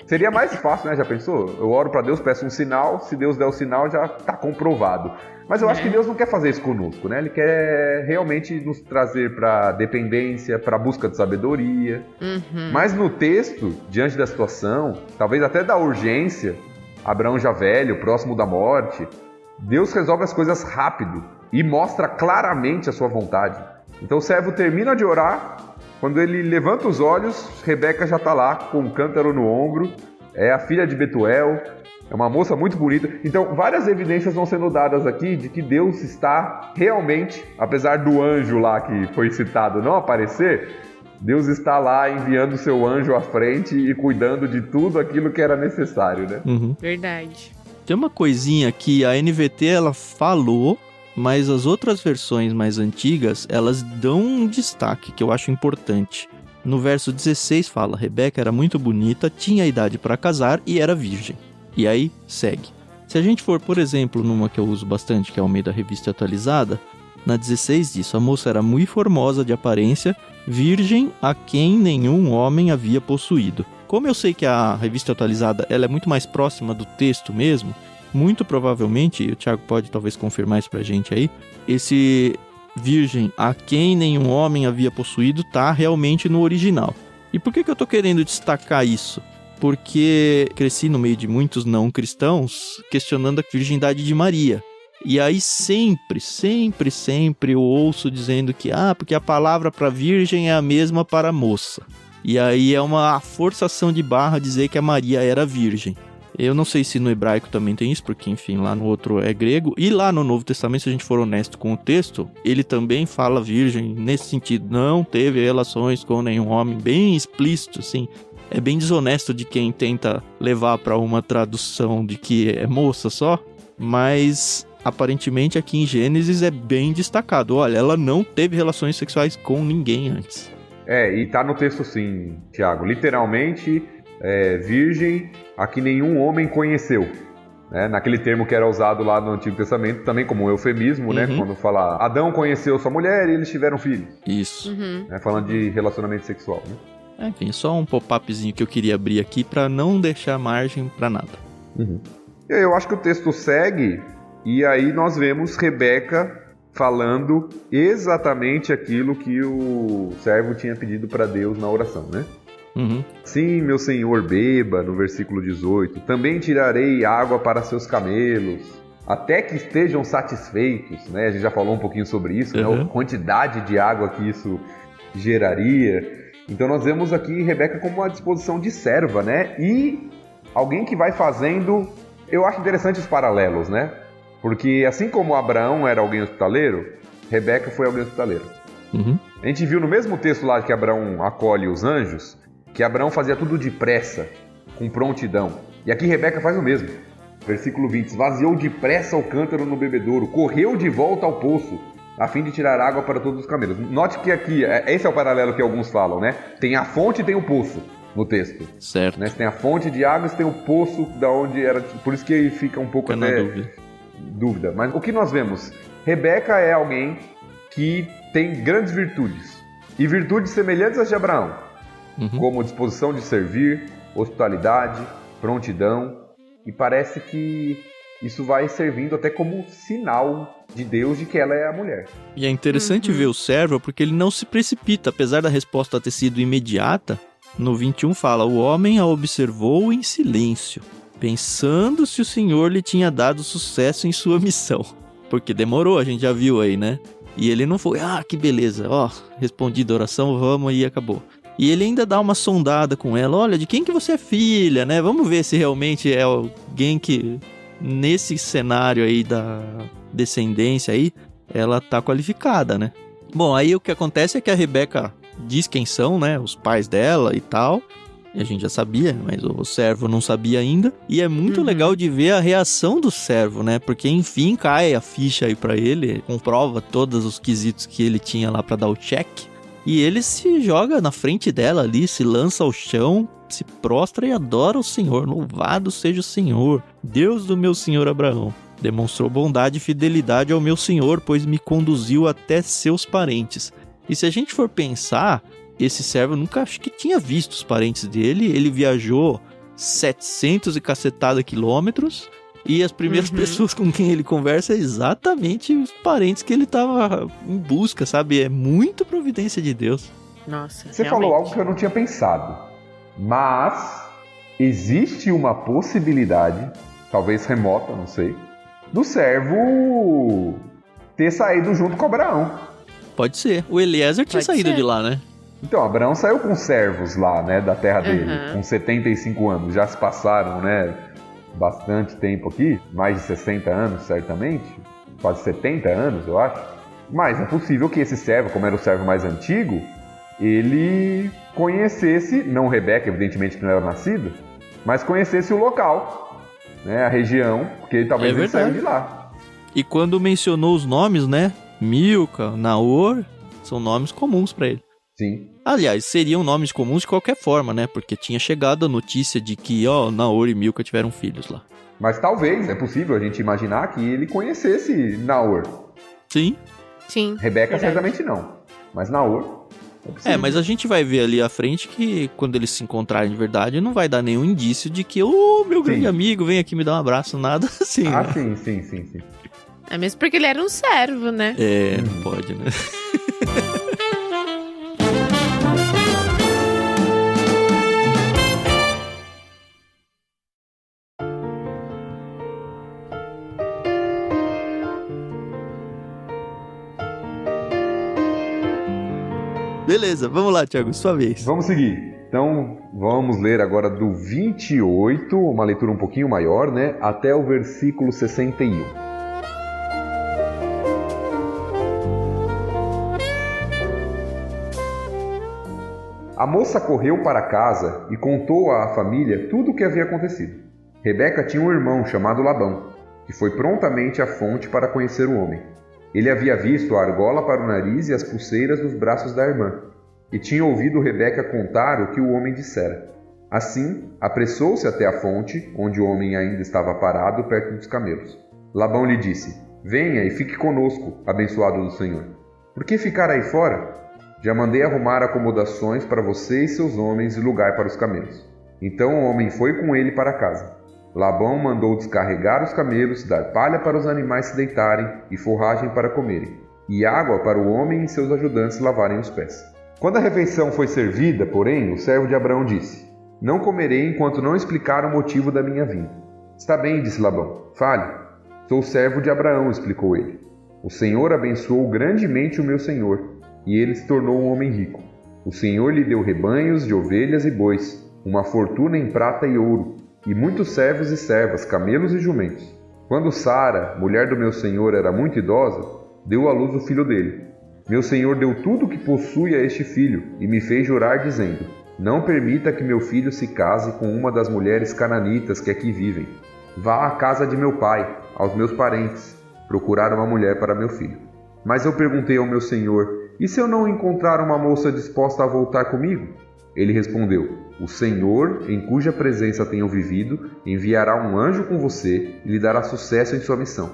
Seria mais fácil, né? Já pensou? Eu oro para Deus, peço um sinal, se Deus der o sinal já está comprovado. Mas eu acho que Deus não quer fazer isso conosco, né? Ele quer realmente nos trazer para dependência, para busca de sabedoria. Mas no texto, diante da situação, talvez até da urgência, Abraão já velho, próximo da morte, Deus resolve as coisas rápido e mostra claramente a sua vontade. Então o servo termina de orar, quando ele levanta os olhos, Rebeca já está lá com um cântaro no ombro, é a filha de Betuel, é uma moça muito bonita. Então várias evidências vão sendo dadas aqui de que Deus está realmente, apesar do anjo lá que foi citado não aparecer, Deus está lá enviando o seu anjo à frente e cuidando de tudo aquilo que era necessário, né? Verdade. Tem uma coisinha que a NVT ela falou, mas as outras versões mais antigas, elas dão um destaque que eu acho importante. No verso 16 fala, Rebeca era muito bonita, tinha idade para casar e era virgem. E aí, segue. Se a gente for, por exemplo, numa que eu uso bastante, que é o meio da Revista Atualizada, na 16 diz, a moça era muito formosa de aparência, virgem a quem nenhum homem havia possuído. Como eu sei que a Revista Atualizada ela é muito mais próxima do texto mesmo, muito provavelmente, e o Thiago pode talvez confirmar isso pra gente aí, esse virgem a quem nenhum homem havia possuído tá realmente no original. E por que eu tô querendo destacar isso? Porque cresci no meio de muitos não cristãos questionando a virgindade de Maria. E aí sempre eu ouço dizendo que porque a palavra para virgem é a mesma para moça. E aí é uma forçação de barra dizer que a Maria era virgem. Eu não sei se no hebraico também tem isso, porque enfim, lá no outro é grego. E lá no Novo Testamento, se a gente for honesto com o texto, ele também fala virgem nesse sentido. Não teve relações com nenhum homem, bem explícito, assim. É bem desonesto de quem tenta levar para uma tradução de que é moça só, mas aparentemente aqui em Gênesis é bem destacado. Olha, ela não teve relações sexuais com ninguém antes. E tá no texto sim, Tiago. Literalmente, virgem a que nenhum homem conheceu. Né? Naquele termo que era usado lá no Antigo Testamento, também como um eufemismo, né? Quando fala Adão conheceu sua mulher e eles tiveram filho. Isso. Né? Falando de relacionamento sexual, né? Enfim, só um pop-upzinho que eu queria abrir aqui pra não deixar margem pra nada. Eu acho que o texto segue e aí nós vemos Rebeca falando exatamente aquilo que o servo tinha pedido para Deus na oração, né? Sim, meu senhor, beba, no versículo 18. Também tirarei água para seus camelos, até que estejam satisfeitos, né? A gente já falou um pouquinho sobre isso, né? A quantidade de água que isso geraria. Então nós vemos aqui Rebeca como uma disposição de serva, né? E alguém que vai fazendo... Eu acho interessante os paralelos, né? Porque assim como Abraão era alguém hospitaleiro, Rebeca foi alguém hospitaleiro. A gente viu no mesmo texto lá que Abraão acolhe os anjos, que Abraão fazia tudo depressa, com prontidão. E aqui Rebeca faz o mesmo. Versículo 20. Esvaziou depressa o cântaro no bebedouro, correu de volta ao poço, a fim de tirar água para todos os camelos. Note que aqui, esse é o paralelo que alguns falam, né? Tem a fonte e tem o poço no texto. Certo. Né? Você tem a fonte de água e tem o poço da onde era... Por isso que fica um pouco dúvida. Mas o que nós vemos? Rebeca é alguém que tem grandes virtudes. E virtudes semelhantes às de Abraão. Como disposição de servir, hospitalidade, prontidão. E parece que isso vai servindo até como sinal de Deus de que ela é a mulher. E é interessante ver o servo porque ele não se precipita. Apesar da resposta ter sido imediata, no 21 fala: o homem a observou em silêncio, pensando se o Senhor lhe tinha dado sucesso em sua missão. Porque demorou, a gente já viu aí, né? E ele não foi, que beleza, respondida a oração, vamos e acabou. E ele ainda dá uma sondada com ela, olha, de quem que você é filha, né? Vamos ver se realmente é alguém que, nesse cenário aí da descendência aí, ela tá qualificada, né? Bom, aí o que acontece é que a Rebeca diz quem são, né? Os pais dela e tal. E a gente já sabia, mas o servo não sabia ainda. E é muito legal de ver a reação do servo, né? Porque, enfim, cai a ficha aí pra ele, comprova todos os quesitos que ele tinha lá pra dar o check. E ele se joga na frente dela ali, se lança ao chão, se prostra e adora o Senhor. Louvado seja o Senhor, Deus do meu senhor Abraão. Demonstrou bondade e fidelidade ao meu senhor, pois me conduziu até seus parentes. E se a gente for pensar, esse servo nunca acho que tinha visto os parentes dele. Ele viajou 700 e cacetada quilômetros. E as primeiras pessoas com quem ele conversa é exatamente os parentes que ele estava em busca, sabe? É muito providência de Deus. Nossa, Você falou algo que eu não tinha pensado. Mas existe uma possibilidade, talvez remota, não sei, do servo ter saído junto com Abraão. Pode ser. O Eliezer tinha saído de lá, né? Então, Abraão saiu com servos lá, né, da terra dele, com 75 anos. Já se passaram, né, bastante tempo aqui, mais de 60 anos, certamente, quase 70 anos, eu acho. Mas é possível que esse servo, como era o servo mais antigo, ele conhecesse, não Rebeca, evidentemente que não era nascida, mas conhecesse o local, né, a região, porque talvez ele saiu de lá. E quando mencionou os nomes, né, Milca, Naor, são nomes comuns para ele. Sim. Aliás, seriam nomes comuns de qualquer forma, né? Porque tinha chegado a notícia de que, Naor e Milca tiveram filhos lá. Mas talvez, é possível a gente imaginar que ele conhecesse Naor. Sim. Sim. Rebeca certamente não, mas Naor é possível. Mas a gente vai ver ali à frente que quando eles se encontrarem de verdade, não vai dar nenhum indício de que, meu grande amigo, vem aqui me dar um abraço, nada assim. Ah, né? sim. É mesmo porque ele era um servo, né? Não pode, né? Beleza, vamos lá, Thiago, sua vez. Vamos seguir. Então, vamos ler agora do 28, uma leitura um pouquinho maior, né? Até o versículo 61. A moça correu para casa e contou à família tudo o que havia acontecido. Rebeca tinha um irmão chamado Labão, que foi prontamente à fonte para conhecer o homem. Ele havia visto a argola para o nariz e as pulseiras nos braços da irmã. e tinha ouvido Rebeca contar o que o homem dissera. Assim, apressou-se até a fonte, onde o homem ainda estava parado perto dos camelos. Labão lhe disse: Venha e fique conosco, abençoado do Senhor. Por que ficar aí fora? Já mandei arrumar acomodações para você e seus homens e lugar para os camelos. Então o homem foi com ele para casa. Labão mandou descarregar os camelos, dar palha para os animais se deitarem e forragem para comerem, e água para o homem e seus ajudantes lavarem os pés. Quando a refeição foi servida, porém, o servo de Abraão disse: Não comerei enquanto não explicar o motivo da minha vinda. Está bem, disse Labão, fale. Sou servo de Abraão, explicou ele. O Senhor abençoou grandemente o meu senhor, e ele se tornou um homem rico. O Senhor lhe deu rebanhos de ovelhas e bois, uma fortuna em prata e ouro, e muitos servos e servas, camelos e jumentos. Quando Sara, mulher do meu senhor, era muito idosa, deu à luz o filho dele. Meu senhor deu tudo o que possui a este filho, e me fez jurar, dizendo: Não permita que meu filho se case com uma das mulheres cananitas que aqui vivem. Vá à casa de meu pai, aos meus parentes, procurar uma mulher para meu filho. Mas eu perguntei ao meu senhor: E se eu não encontrar uma moça disposta a voltar comigo? Ele respondeu: O Senhor, em cuja presença tenho vivido, enviará um anjo com você e lhe dará sucesso em sua missão.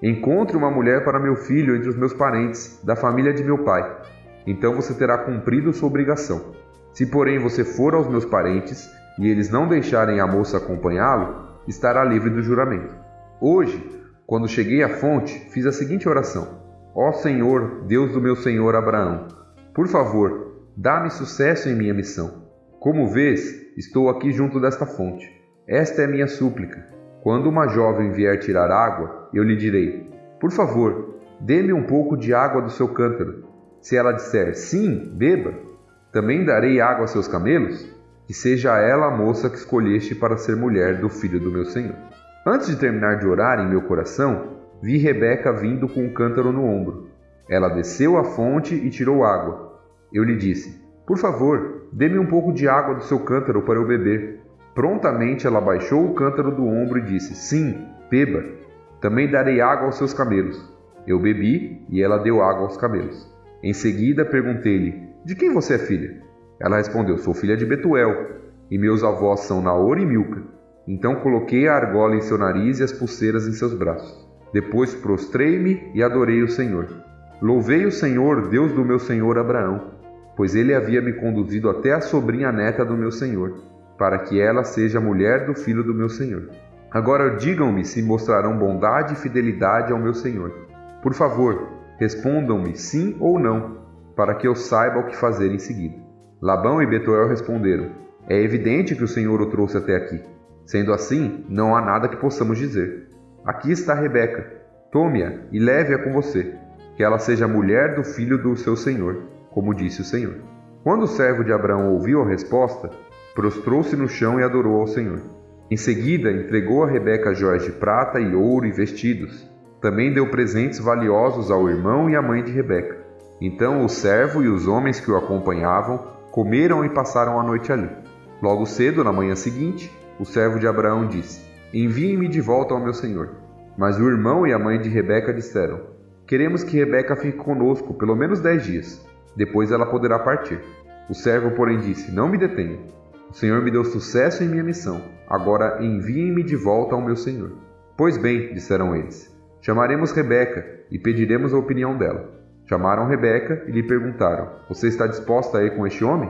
Encontre uma mulher para meu filho entre os meus parentes, da família de meu pai. Então você terá cumprido sua obrigação. Se, porém, você for aos meus parentes e eles não deixarem a moça acompanhá-lo, estará livre do juramento. Hoje, quando cheguei à fonte, fiz a seguinte oração: Ó Senhor, Deus do meu senhor Abraão, por favor, dá-me sucesso em minha missão. Como vês, estou aqui junto desta fonte. Esta é minha súplica. Quando uma jovem vier tirar água, eu lhe direi: Por favor, dê-me um pouco de água do seu cântaro. Se ela disser: Sim, beba, também darei água a seus camelos? Que seja ela a moça que escolheste para ser mulher do filho do meu senhor. Antes de terminar de orar em meu coração, vi Rebeca vindo com um cântaro no ombro. Ela desceu à fonte e tirou água. Eu lhe disse: Por favor, dê-me um pouco de água do seu cântaro para eu beber. Prontamente ela baixou o cântaro do ombro e disse: Sim, beba. Também darei água aos seus camelos. Eu bebi e ela deu água aos camelos. Em seguida perguntei-lhe: De quem você é filha? Ela respondeu: Sou filha de Betuel, e meus avós são Naor e Milca. Então coloquei a argola em seu nariz e as pulseiras em seus braços. Depois prostrei-me e adorei o Senhor. Louvei o Senhor, Deus do meu senhor Abraão, pois ele havia me conduzido até a sobrinha neta do meu senhor, para que ela seja a mulher do filho do meu senhor. Agora digam-me se mostrarão bondade e fidelidade ao meu senhor. Por favor, respondam-me sim ou não, para que eu saiba o que fazer em seguida. Labão e Betuel responderam: É evidente que o Senhor o trouxe até aqui. Sendo assim, não há nada que possamos dizer. Aqui está Rebeca. Tome-a e leve-a com você, que ela seja a mulher do filho do seu senhor, como disse o Senhor. Quando o servo de Abraão ouviu a resposta, prostrou-se no chão e adorou ao Senhor. Em seguida, entregou a Rebeca joias de prata e ouro e vestidos. Também deu presentes valiosos ao irmão e à mãe de Rebeca. Então o servo e os homens que o acompanhavam comeram e passaram a noite ali. Logo cedo, na manhã seguinte, o servo de Abraão disse: Enviem-me de volta ao meu senhor. Mas o irmão e a mãe de Rebeca disseram: Queremos que Rebeca fique conosco pelo menos 10 dias. Depois ela poderá partir. O servo, porém, disse: Não me detenha. O Senhor me deu sucesso em minha missão. Agora enviem-me de volta ao meu senhor. Pois bem, disseram eles, chamaremos Rebeca e pediremos a opinião dela. Chamaram Rebeca e lhe perguntaram: Você está disposta a ir com este homem?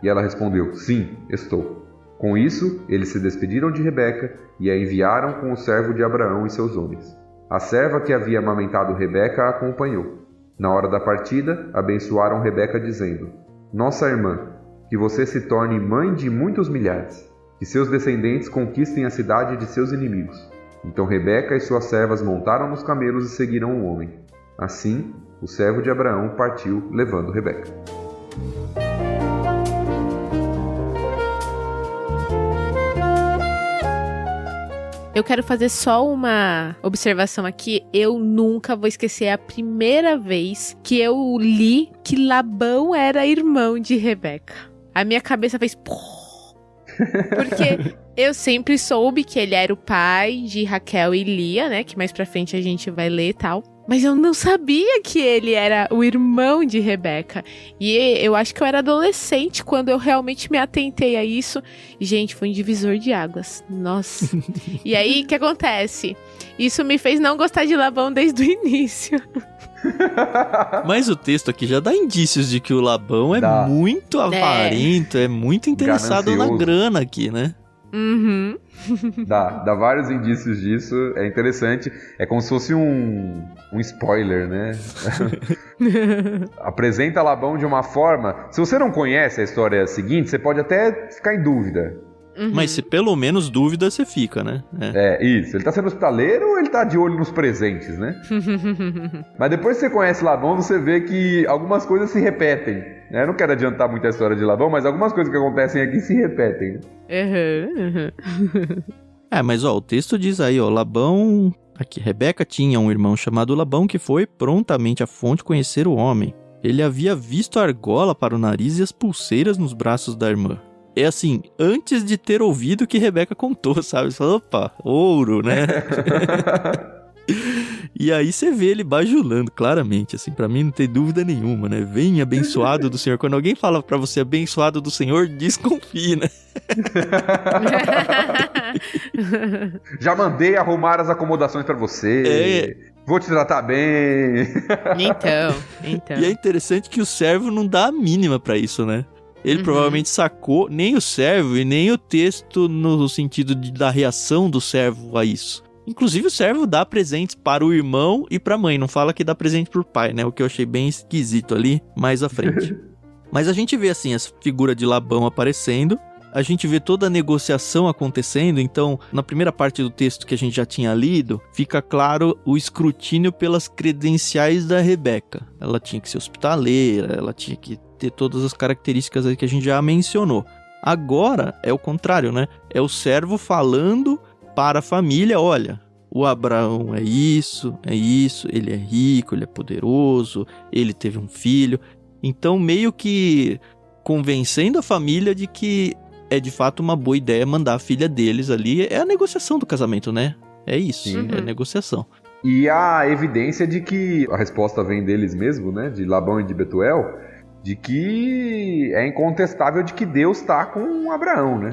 E ela respondeu: Sim, estou. Com isso, eles se despediram de Rebeca e a enviaram com o servo de Abraão e seus homens. A serva que havia amamentado Rebeca a acompanhou. Na hora da partida, abençoaram Rebeca dizendo: Nossa irmã, que você se torne mãe de muitos milhares, que seus descendentes conquistem a cidade de seus inimigos. Então Rebeca e suas servas montaram nos camelos e seguiram o homem. Assim, o servo de Abraão partiu levando Rebeca. Eu quero fazer só uma observação aqui. Eu nunca vou esquecer a primeira vez que eu li que Labão era irmão de Rebeca. A minha cabeça fez... Porque eu sempre soube que ele era o pai de Raquel e Lia, né? Que mais pra frente a gente vai ler e tal. Mas eu não sabia que ele era o irmão de Rebeca. E eu acho que eu era adolescente quando eu realmente me atentei a isso. Gente, foi um divisor de águas. Nossa. E aí, o que acontece? Isso me fez não gostar de Labão desde o início. Mas o texto aqui já dá indícios de que o Labão é muito avarento, é muito interessado na grana aqui, né? Uhum. Dá vários indícios disso, é interessante. É como se fosse um spoiler, né? Apresenta Labão de uma forma... Se você não conhece a história seguinte, você pode até ficar em dúvida. Uhum. Mas se pelo menos dúvida você fica, né? Isso. Ele tá sendo hospitaleiro ou ele tá de olho nos presentes, né? Mas depois que você conhece Labão, você vê que algumas coisas se repetem, né? Eu não quero adiantar muito a história de Labão, mas algumas coisas que acontecem aqui se repetem, né? Mas o texto diz aí, Labão... Aqui, Rebeca tinha um irmão chamado Labão que foi prontamente à fonte conhecer o homem. Ele havia visto a argola para o nariz e as pulseiras nos braços da irmã. É assim, antes de ter ouvido o que Rebeca contou, sabe? Você fala, opa, ouro, né? E aí você vê ele bajulando, claramente, assim, pra mim não tem dúvida nenhuma, né? Vem abençoado do Senhor. Quando alguém fala pra você abençoado do Senhor, desconfie, né? Já mandei arrumar as acomodações pra você. Vou te tratar bem. Então. E é interessante que o servo não dá a mínima pra isso, né? Ele provavelmente sacou nem o servo e nem o texto no sentido da reação do servo a isso. Inclusive o servo dá presentes para o irmão e para a mãe, não fala que dá presente para o pai, né? O que eu achei bem esquisito ali, mais à frente. Mas a gente vê assim, essa figura de Labão aparecendo, a gente vê toda a negociação acontecendo, então na primeira parte do texto que a gente já tinha lido, fica claro o escrutínio pelas credenciais da Rebeca. Ela tinha que ser hospitaleira, ela tinha que ter todas as características aí que a gente já mencionou. Agora é o contrário, né? É o servo falando para a família, olha, o Abraão é isso, ele é rico, ele é poderoso, ele teve um filho. Então meio que convencendo a família de que é de fato uma boa ideia mandar a filha deles ali. É a negociação do casamento, né? É isso, é a negociação. E a evidência de que a resposta vem deles mesmo, né? De Labão e de Betuel, de que é incontestável de que Deus está com Abraão, né?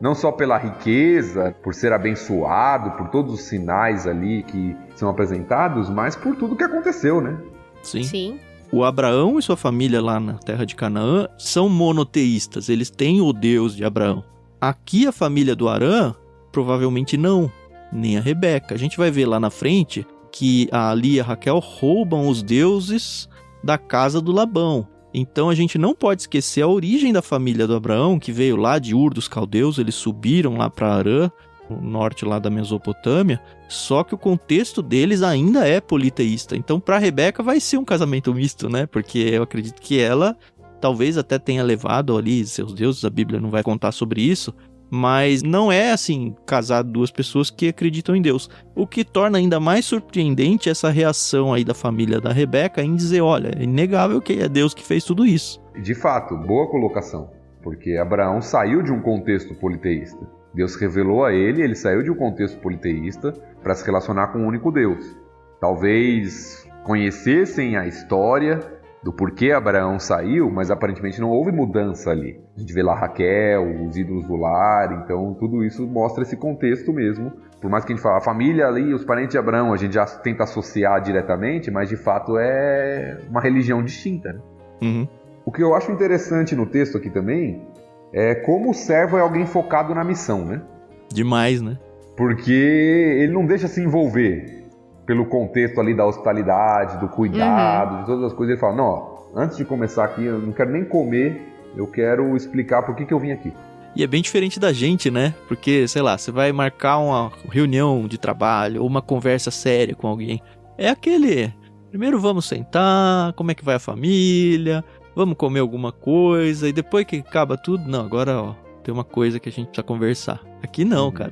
Não só pela riqueza, por ser abençoado, por todos os sinais ali que são apresentados, mas por tudo que aconteceu, né? Sim. O Abraão e sua família lá na terra de Canaã são monoteístas, eles têm o Deus de Abraão. Aqui a família do Arã, provavelmente não, nem a Rebeca. A gente vai ver lá na frente que a Lia e a Raquel roubam os deuses da casa do Labão. Então a gente não pode esquecer a origem da família do Abraão, que veio lá de Ur dos Caldeus, eles subiram lá para Arã, no norte lá da Mesopotâmia, só que o contexto deles ainda é politeísta. Então para Rebeca vai ser um casamento misto, né? Porque eu acredito que ela talvez até tenha levado ali seus deuses, a Bíblia não vai contar sobre isso, mas não é assim, casar duas pessoas que acreditam em Deus. O que torna ainda mais surpreendente essa reação aí da família da Rebeca em dizer, olha, é inegável que é Deus que fez tudo isso. De fato, boa colocação, porque Abraão saiu de um contexto politeísta. Deus revelou a ele saiu de um contexto politeísta para se relacionar com o único Deus. Talvez conhecessem a história do porquê Abraão saiu, mas aparentemente não houve mudança ali. A gente vê lá Raquel, os ídolos do lar, então tudo isso mostra esse contexto mesmo. Por mais que a gente fale, a família ali, os parentes de Abraão, a gente já tenta associar diretamente, mas de fato é uma religião distinta, né? O que eu acho interessante no texto aqui também é como o servo é alguém focado na missão, né? Demais, né? Porque ele não deixa se envolver pelo contexto ali da hospitalidade, do cuidado, de todas as coisas. Ele fala, não, ó, antes de começar aqui, eu não quero nem comer, eu quero explicar por que eu vim aqui. E é bem diferente da gente, né? Porque, sei lá, você vai marcar uma reunião de trabalho ou uma conversa séria com alguém. É aquele, primeiro vamos sentar, como é que vai a família, vamos comer alguma coisa, e depois que acaba tudo, não, agora, ó, tem uma coisa que a gente precisa conversar. Aqui não, cara.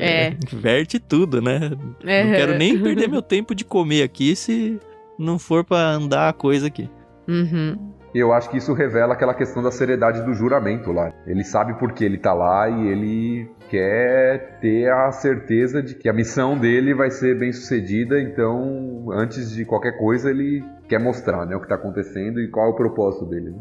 Inverte tudo, né? Não quero nem perder meu tempo de comer aqui se não for pra andar a coisa aqui. Eu acho que isso revela aquela questão da seriedade do juramento lá. Ele sabe por que ele tá lá e ele quer ter a certeza de que a missão dele vai ser bem sucedida, então antes de qualquer coisa ele quer mostrar, né, o que está acontecendo e qual é o propósito dele. Né?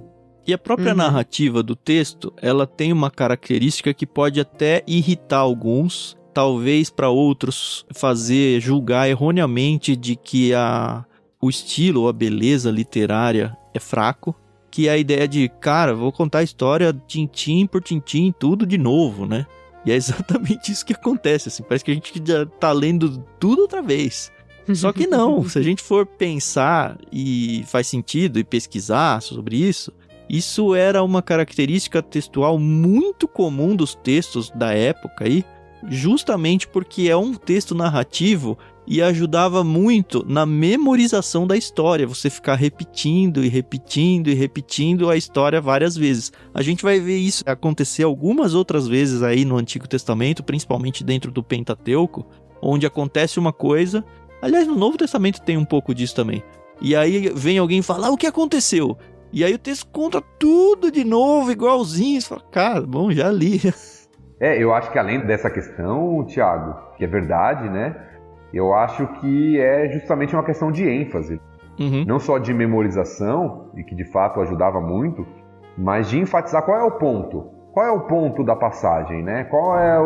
E a própria narrativa do texto, ela tem uma característica que pode até irritar alguns, talvez para outros julgar erroneamente de que o estilo ou a beleza literária é fraco, que é a ideia de, cara, vou contar a história tintim por tintim, tudo de novo, né? E é exatamente isso que acontece, assim, parece que a gente já tá lendo tudo outra vez. Só que não, se a gente for pensar e faz sentido e pesquisar sobre isso, isso era uma característica textual muito comum dos textos da época aí, justamente porque é um texto narrativo e ajudava muito na memorização da história, você ficar repetindo e repetindo e repetindo a história várias vezes. A gente vai ver isso acontecer algumas outras vezes aí no Antigo Testamento, principalmente dentro do Pentateuco, onde acontece uma coisa. Aliás, no Novo Testamento tem um pouco disso também. E aí vem alguém falar o que aconteceu. E aí o texto conta tudo de novo, igualzinho. Você fala, cara, bom, já li. Eu acho que além dessa questão, Thiago, que é verdade, né? Eu acho que é justamente uma questão de ênfase. Não só de memorização, e que de fato ajudava muito, mas de enfatizar qual é o ponto. Qual é o ponto da passagem, né? Qual é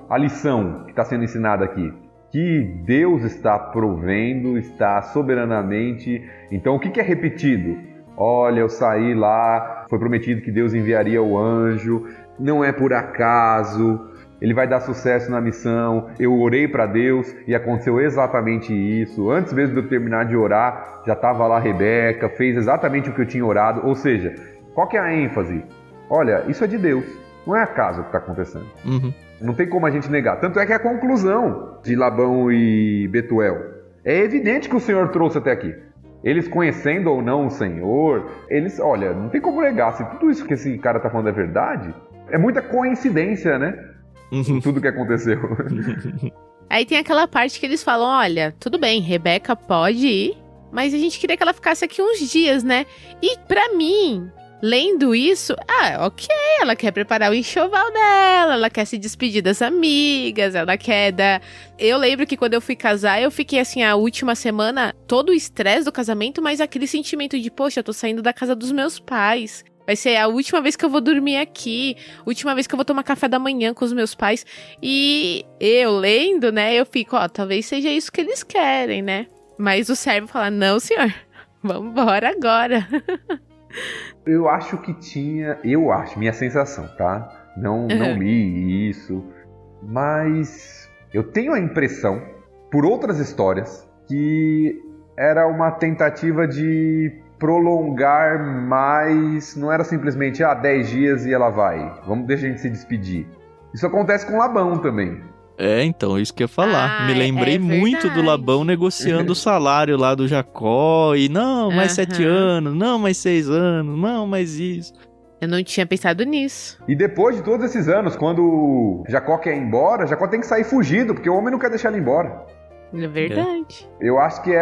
a lição que está sendo ensinada aqui? Que Deus está provendo, está soberanamente. Então, o que é repetido? Olha, eu saí lá, foi prometido que Deus enviaria o anjo, não é por acaso, ele vai dar sucesso na missão, eu orei para Deus e aconteceu exatamente isso. Antes mesmo de eu terminar de orar, já estava lá a Rebeca, fez exatamente o que eu tinha orado. Ou seja, qual que é a ênfase? Olha, isso é de Deus, não é acaso o que está acontecendo. Não tem como a gente negar. Tanto é que a conclusão de Labão e Betuel é evidente que o Senhor trouxe até aqui. Eles conhecendo ou não o Senhor, olha, não tem como negar. Se tudo isso que esse cara tá falando é verdade, é muita coincidência, né? Tudo que aconteceu. Aí tem aquela parte que eles falam, olha, tudo bem, Rebeca pode ir, mas a gente queria que ela ficasse aqui uns dias, né? E pra mim, lendo isso, ok, ela quer preparar o enxoval dela, ela quer se despedir das amigas, ela quer dar... Eu lembro que quando eu fui casar, eu fiquei assim, a última semana, todo o estresse do casamento, mas aquele sentimento de, poxa, eu tô saindo da casa dos meus pais. Vai ser a última vez que eu vou dormir aqui, última vez que eu vou tomar café da manhã com os meus pais. E eu lendo, né, eu fico, talvez seja isso que eles querem, né? Mas o servo fala, não, senhor, vamos embora agora. Eu acho que tinha... minha sensação, tá? Não li isso, mas eu tenho a impressão, por outras histórias, que era uma tentativa de prolongar mais, não era simplesmente 10 dias e ela vai, deixa a gente se despedir. Isso acontece com Labão também. Então, isso que eu ia falar. Me lembrei muito do Labão negociando o salário lá do Jacó, e não, mais 7 anos, não, mais 6 anos, não, mais isso. Eu não tinha pensado nisso. E depois de todos esses anos, quando Jacó quer ir embora, Jacó tem que sair fugido, porque o homem não quer deixar ele embora. É verdade. Eu acho que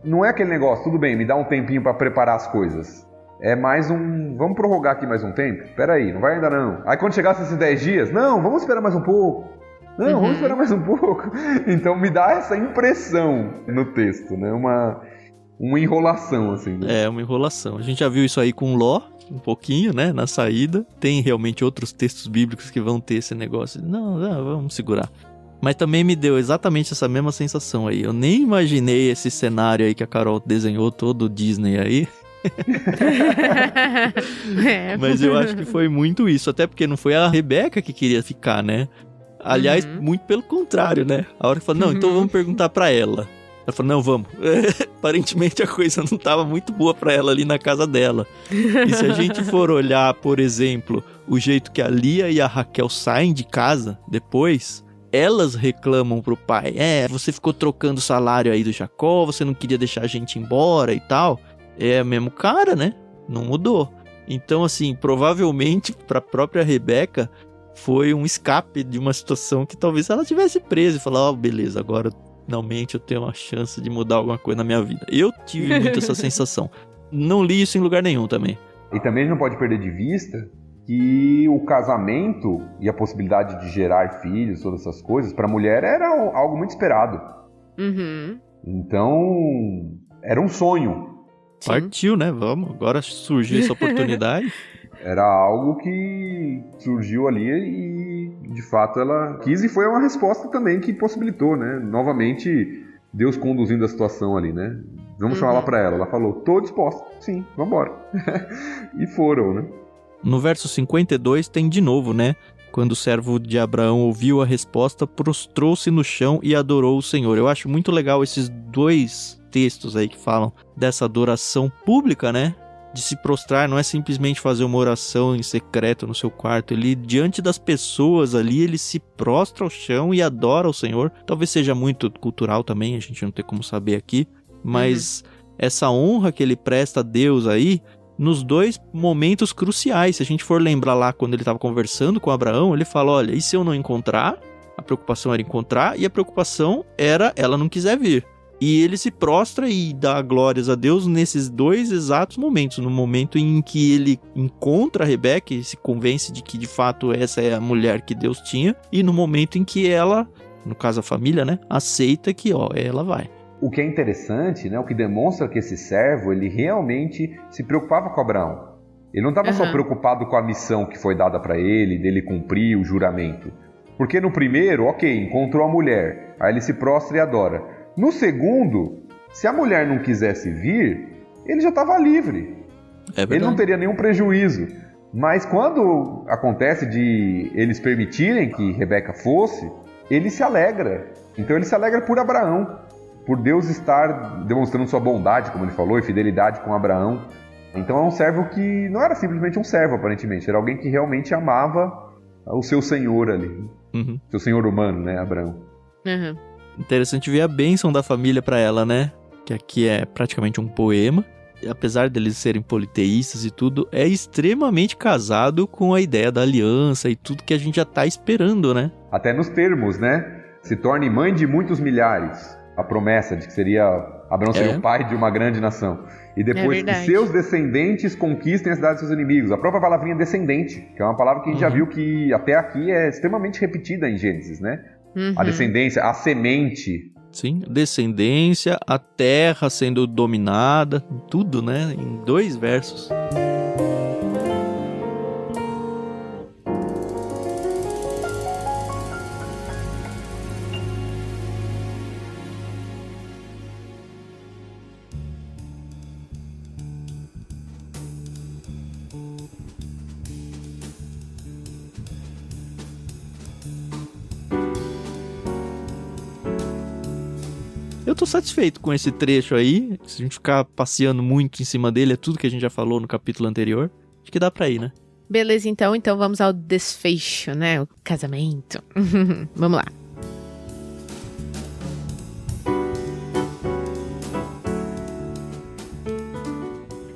não é aquele negócio, tudo bem, me dá um tempinho pra preparar as coisas. É mais vamos prorrogar aqui mais um tempo? Peraí, não vai ainda não. Aí quando chegasse esses 10 dias, não, vamos esperar mais um pouco. Não, vamos esperar mais um pouco. Então me dá essa impressão no texto, né? Uma enrolação, assim. Né? Uma enrolação. A gente já viu isso aí com Ló, um pouquinho, né? Na saída. Tem realmente outros textos bíblicos que vão ter esse negócio. Não, vamos segurar. Mas também me deu exatamente essa mesma sensação aí. Eu nem imaginei esse cenário aí que a Carol desenhou, todo o Disney aí. Mas eu acho que foi muito isso. Até porque não foi a Rebeca que queria ficar, né? Aliás, muito pelo contrário, né? A hora que falou, não, então vamos perguntar pra ela. Ela falou, não, vamos. Aparentemente a coisa não tava muito boa pra ela ali na casa dela. E se a gente for olhar, por exemplo, o jeito que a Lia e a Raquel saem de casa depois, elas reclamam pro pai, você ficou trocando o salário aí do Jacó, você não queria deixar a gente embora e tal. É o mesmo cara, né? Não mudou. Então, assim, provavelmente pra própria Rebeca foi um escape de uma situação que talvez ela tivesse presa e falar, beleza, agora finalmente eu tenho uma chance de mudar alguma coisa na minha vida. Eu tive muito essa sensação. Não li isso em lugar nenhum também. E também a gente não pode perder de vista que o casamento e a possibilidade de gerar filhos, todas essas coisas, para a mulher era algo muito esperado. Uhum. Então, era um sonho. Sim. Partiu, né? Vamos, agora surgiu essa oportunidade. Era algo que surgiu ali e, de fato, ela quis e foi uma resposta também que possibilitou, né? Novamente, Deus conduzindo a situação ali, né? Vamos chamar lá para ela. Ela falou, tô disposta. Sim, vambora. E foram, né? No verso 52 tem de novo, né? Quando o servo de Abraão ouviu a resposta, prostrou-se no chão e adorou o Senhor. Eu acho muito legal esses dois textos aí que falam dessa adoração pública, né? De se prostrar, não é simplesmente fazer uma oração em secreto no seu quarto. Ele, diante das pessoas ali, ele se prostra ao chão e adora o Senhor. Talvez seja muito cultural também, a gente não tem como saber aqui. Mas essa honra que ele presta a Deus aí, nos dois momentos cruciais. Se a gente for lembrar lá quando ele estava conversando com Abraão, ele fala, olha, e se eu não encontrar? A preocupação era encontrar e a preocupação era ela não quiser vir. E ele se prostra e dá glórias a Deus nesses dois exatos momentos. No momento em que ele encontra a Rebeca e se convence de que de fato essa é a mulher que Deus tinha. E no momento em que ela, no caso a família, né, aceita que ela vai. O que é interessante, né, o que demonstra que esse servo, ele realmente se preocupava com Abraão. Ele não estava só preocupado com a missão que foi dada para ele, dele cumprir o juramento. Porque no primeiro, ok, encontrou a mulher, aí ele se prostra e adora. No segundo, se a mulher não quisesse vir, ele já estava livre. Ele não teria nenhum prejuízo. Mas quando acontece de eles permitirem que Rebeca fosse, ele se alegra. Então ele se alegra por Abraão. Por Deus estar demonstrando sua bondade, como ele falou, e fidelidade com Abraão. Então é um servo que não era simplesmente um servo, aparentemente. Era alguém que realmente amava o seu senhor ali. Seu senhor humano, né, Abraão. Interessante ver a bênção da família para ela, né? Que aqui é praticamente um poema. E apesar deles serem politeístas e tudo, é extremamente casado com a ideia da aliança e tudo que a gente já tá esperando, né? Até nos termos, né? Se torne mãe de muitos milhares. A promessa de que Abraão seria o pai de uma grande nação. E depois que seus descendentes conquistem a cidade dos seus inimigos. A própria palavrinha descendente, que é uma palavra que a gente já viu que até aqui é extremamente repetida em Gênesis, né? A descendência, a semente. Sim, descendência, a terra sendo dominada, tudo, né? Em 2 versos. Eu tô satisfeito com esse trecho aí. Se a gente ficar passeando muito em cima dele, é tudo que a gente já falou no capítulo anterior. Acho que dá pra ir, né? Beleza, então vamos ao desfecho, né? O casamento. Vamos lá.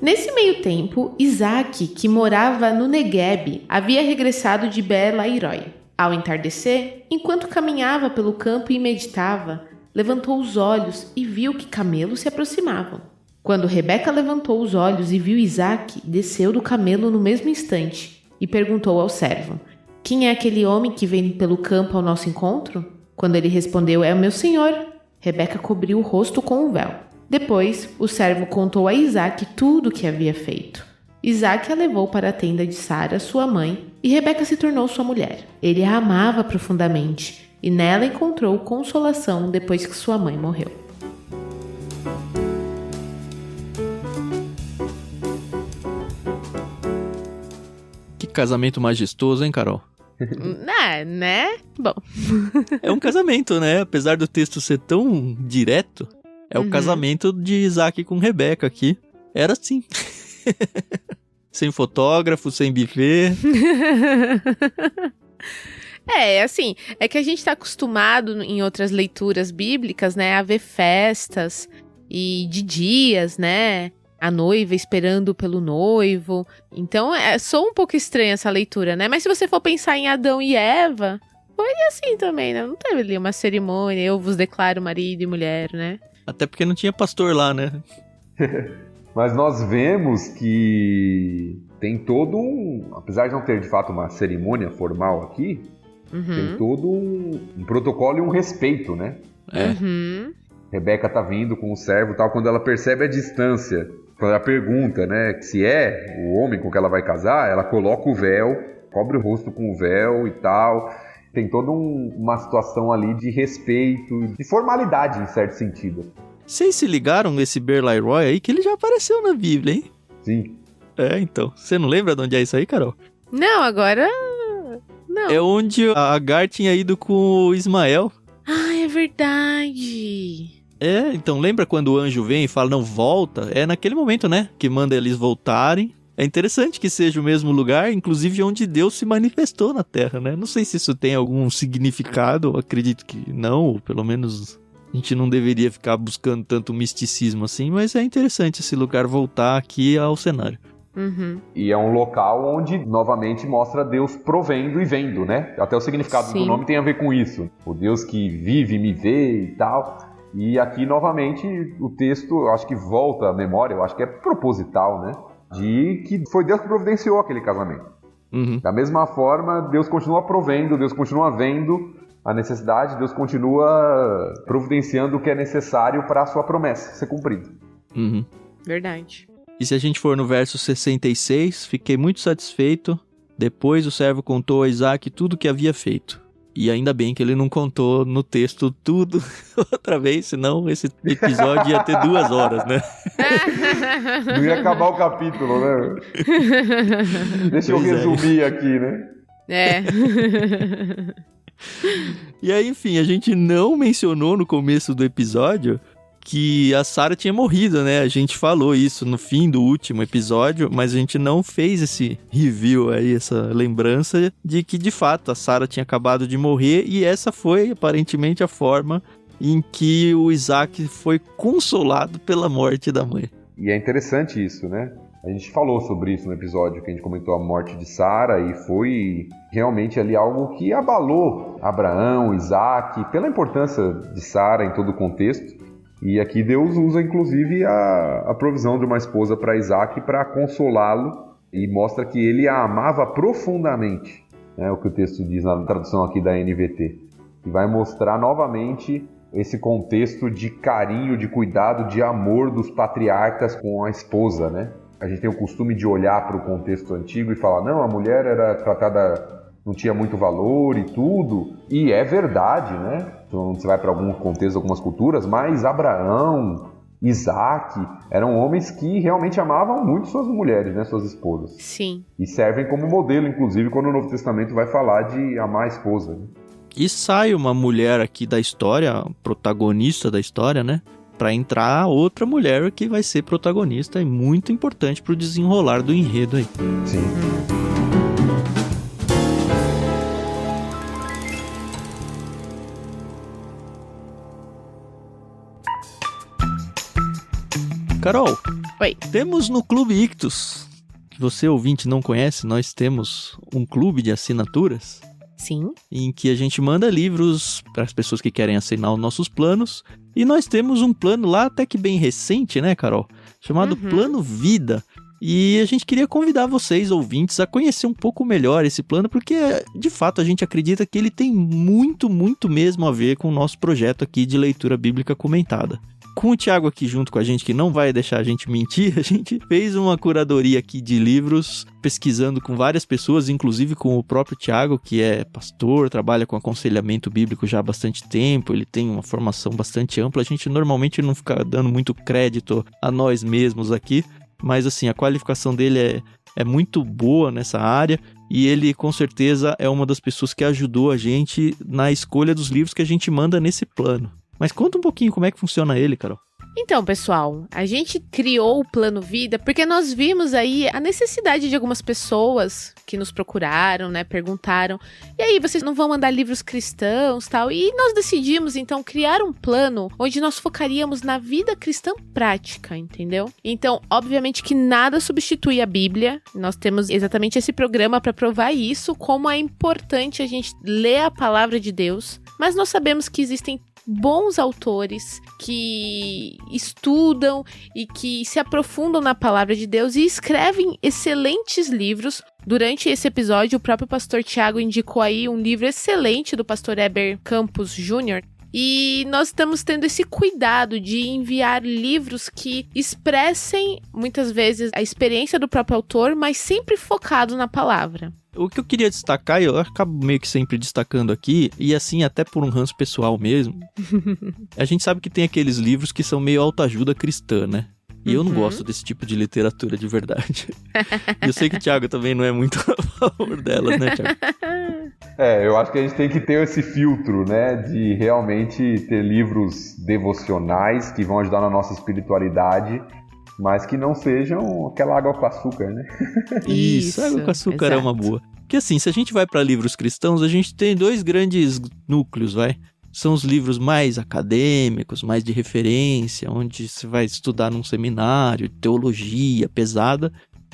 Nesse meio tempo, Isaac, que morava no Neguebe, havia regressado de Beer-Lairoi. Ao entardecer, enquanto caminhava pelo campo e meditava, levantou os olhos e viu que camelos se aproximavam. Quando Rebeca levantou os olhos e viu Isaac, desceu do camelo no mesmo instante e perguntou ao servo: "Quem é aquele homem que vem pelo campo ao nosso encontro?" Quando ele respondeu: "É o meu senhor." Rebeca cobriu o rosto com um véu. Depois, o servo contou a Isaac tudo o que havia feito. Isaac a levou para a tenda de Sara, sua mãe, e Rebeca se tornou sua mulher. Ele a amava profundamente e nela encontrou consolação depois que sua mãe morreu. Que casamento majestoso, hein, Carol? Né? Bom. É um casamento, né? Apesar do texto ser tão direto, é o casamento de Isaac com Rebeca aqui. Era assim. Sem fotógrafo, sem buffet. Assim, é que a gente tá acostumado em outras leituras bíblicas, né, a ver festas e de dias, né, a noiva esperando pelo noivo. Então, soa um pouco estranha essa leitura, né, mas se você for pensar em Adão e Eva, foi assim também, né, não teve ali uma cerimônia, eu vos declaro marido e mulher, né. Até porque não tinha pastor lá, né. Mas nós vemos que tem todo apesar de não ter de fato uma cerimônia formal aqui, tem todo um protocolo e um respeito, né? Rebeca tá vindo com o servo e tal, quando ela percebe a distância, quando ela pergunta, né, se é o homem com que ela vai casar, ela coloca o véu, cobre o rosto com o véu e tal. Tem toda uma situação ali de respeito, de formalidade em certo sentido. Vocês se ligaram nesse Berlai Roy aí, que ele já apareceu na Bíblia, hein? Sim. Então. Você não lembra de onde é isso aí, Carol? Não, agora... Não. É onde a Agar tinha ido com o Ismael. Ah, é verdade. Então lembra quando o anjo vem e fala, não, volta? É naquele momento, né, que manda eles voltarem. É interessante que seja o mesmo lugar, inclusive onde Deus se manifestou na Terra, né? Não sei se isso tem algum significado, acredito que não, ou pelo menos a gente não deveria ficar buscando tanto misticismo assim, mas é interessante esse lugar voltar aqui ao cenário. E é um local onde, novamente, mostra Deus provendo e vendo, né? Até o significado do nome tem a ver com isso. O Deus que vive, me vê e tal. E aqui, novamente, o texto, acho que volta à memória, eu acho que é proposital, né? De que foi Deus que providenciou aquele casamento. Da mesma forma, Deus continua provendo, Deus continua vendo a necessidade, Deus continua providenciando o que é necessário para a sua promessa ser cumprida. Verdade. E se a gente for no verso 66, fiquei muito satisfeito. Depois o servo contou a Isaac tudo o que havia feito. E ainda bem que ele não contou no texto tudo outra vez, senão esse episódio ia ter 2 horas, né? Não ia acabar o capítulo, né? Deixa eu resumir aqui, né? E aí, enfim, a gente não mencionou no começo do episódio que a Sarah tinha morrido, né? A gente falou isso no fim do último episódio, mas a gente não fez esse review aí, essa lembrança de que, de fato, a Sarah tinha acabado de morrer e essa foi, aparentemente, a forma em que o Isaac foi consolado pela morte da mãe. E é interessante isso, né? A gente falou sobre isso no episódio que a gente comentou a morte de Sara e foi realmente ali algo que abalou Abraão, Isaac, pela importância de Sara em todo o contexto. E aqui Deus usa, inclusive, a provisão de uma esposa para Isaac para consolá-lo e mostra que ele a amava profundamente, né, o que o texto diz na tradução aqui da NVT. E vai mostrar novamente esse contexto de carinho, de cuidado, de amor dos patriarcas com a esposa, né? A gente tem o costume de olhar para o contexto antigo e falar, não, a mulher era tratada... não tinha muito valor e tudo, e é verdade, né? Então você vai para algum contexto, algumas culturas, mas Abraão, Isaac, eram homens que realmente amavam muito suas mulheres, né? Suas esposas. Sim. E servem como modelo, inclusive, quando o Novo Testamento vai falar de amar a esposa. Né? E sai uma mulher aqui da história, protagonista da história, né? Para entrar outra mulher que vai ser protagonista e muito importante para o desenrolar do enredo aí. Sim. Carol, Oi. Temos no Clube Ictus, que você ouvinte não conhece, nós temos um clube de assinaturas. Sim. Em que a gente manda livros para as pessoas que querem assinar os nossos planos. E nós temos um plano lá até que bem recente, né, Carol? Chamado Plano Vida. E a gente queria convidar vocês, ouvintes, a conhecer um pouco melhor esse plano, porque, de fato, a gente acredita que ele tem muito, muito mesmo a ver com o nosso projeto aqui de leitura bíblica comentada. Com o Thiago aqui junto com a gente, que não vai deixar a gente mentir, a gente fez uma curadoria aqui de livros, pesquisando com várias pessoas, inclusive com o próprio Thiago, que é pastor, trabalha com aconselhamento bíblico já há bastante tempo, ele tem uma formação bastante ampla. A gente normalmente não fica dando muito crédito a nós mesmos aqui, mas assim, a qualificação dele é muito boa nessa área e ele com certeza é uma das pessoas que ajudou a gente na escolha dos livros que a gente manda nesse plano. Mas conta um pouquinho como é que funciona ele, Carol. Então, pessoal, a gente criou o Plano Vida porque nós vimos aí a necessidade de algumas pessoas que nos procuraram, né, perguntaram, e aí, vocês não vão mandar livros cristãos, tal? E nós decidimos, então, criar um plano onde nós focaríamos na vida cristã prática, entendeu? Então, obviamente que nada substitui a Bíblia, nós temos exatamente esse programa para provar isso, como é importante a gente ler a palavra de Deus, mas nós sabemos que existem bons autores que estudam e que se aprofundam na palavra de Deus e escrevem excelentes livros. Durante esse episódio, o próprio pastor Tiago indicou aí um livro excelente do pastor Heber Campos Jr., e nós estamos tendo esse cuidado de enviar livros que expressem, muitas vezes, a experiência do próprio autor, mas sempre focado na palavra. O que eu queria destacar, eu acabo meio que sempre destacando aqui, e assim até por um ranço pessoal mesmo, a gente sabe que tem aqueles livros que são meio autoajuda cristã, né? E eu não gosto desse tipo de literatura de verdade. E eu sei que o Thiago também não é muito a favor delas, né, Thiago? Eu acho que a gente tem que ter esse filtro, né, de realmente ter livros devocionais que vão ajudar na nossa espiritualidade, mas que não sejam aquela água com açúcar, né? Isso, água com açúcar é uma boa. Porque assim, se a gente vai para livros cristãos, a gente tem 2 grandes núcleos, vai? São os livros mais acadêmicos, mais de referência, onde você vai estudar num seminário, teologia pesada,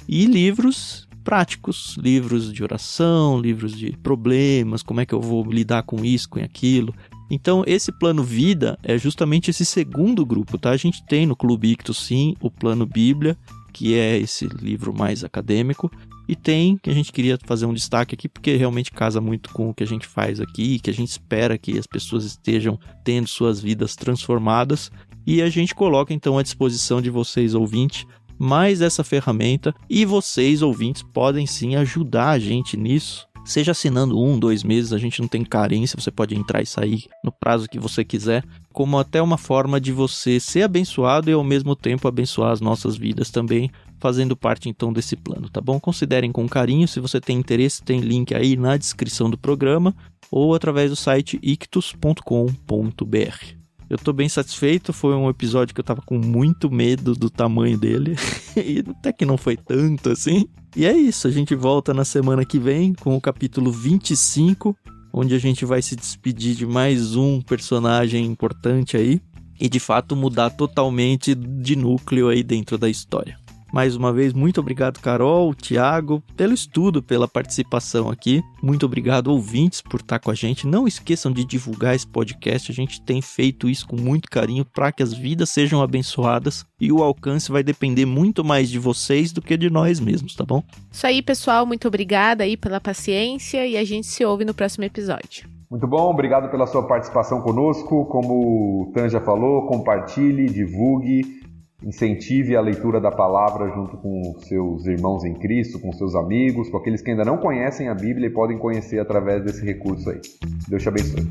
e livros práticos, livros de oração, livros de problemas, como é que eu vou lidar com isso, com aquilo. Então, esse plano vida é justamente esse segundo grupo, tá? A gente tem no Clube Ictus, sim, o plano Bíblia, que é esse livro mais acadêmico, e tem, que a gente queria fazer um destaque aqui, porque realmente casa muito com o que a gente faz aqui, que a gente espera que as pessoas estejam tendo suas vidas transformadas, e a gente coloca então à disposição de vocês, ouvintes, mais essa ferramenta, e vocês, ouvintes, podem sim ajudar a gente nisso, seja assinando 1, 2 meses, a gente não tem carência, você pode entrar e sair no prazo que você quiser, como até uma forma de você ser abençoado e ao mesmo tempo abençoar as nossas vidas também, fazendo parte então desse plano, tá bom? Considerem com carinho, se você tem interesse, tem link aí na descrição do programa ou através do site ictus.com.br. Eu tô bem satisfeito, foi um episódio que eu tava com muito medo do tamanho dele, e até que não foi tanto assim. E é isso, a gente volta na semana que vem com o capítulo 25, onde a gente vai se despedir de mais um personagem importante aí, e de fato mudar totalmente de núcleo aí dentro da história. Mais uma vez, muito obrigado, Carol, Thiago, pelo estudo, pela participação aqui. Muito obrigado, ouvintes, por estar com a gente. Não esqueçam de divulgar esse podcast. A gente tem feito isso com muito carinho para que as vidas sejam abençoadas e o alcance vai depender muito mais de vocês do que de nós mesmos, tá bom? Isso aí, pessoal. Muito obrigada aí pela paciência e a gente se ouve no próximo episódio. Muito bom, obrigado pela sua participação conosco. Como o Tan já falou, compartilhe, divulgue, incentive a leitura da palavra junto com seus irmãos em Cristo, com seus amigos, com aqueles que ainda não conhecem a Bíblia e podem conhecer através desse recurso aí. Deus te abençoe.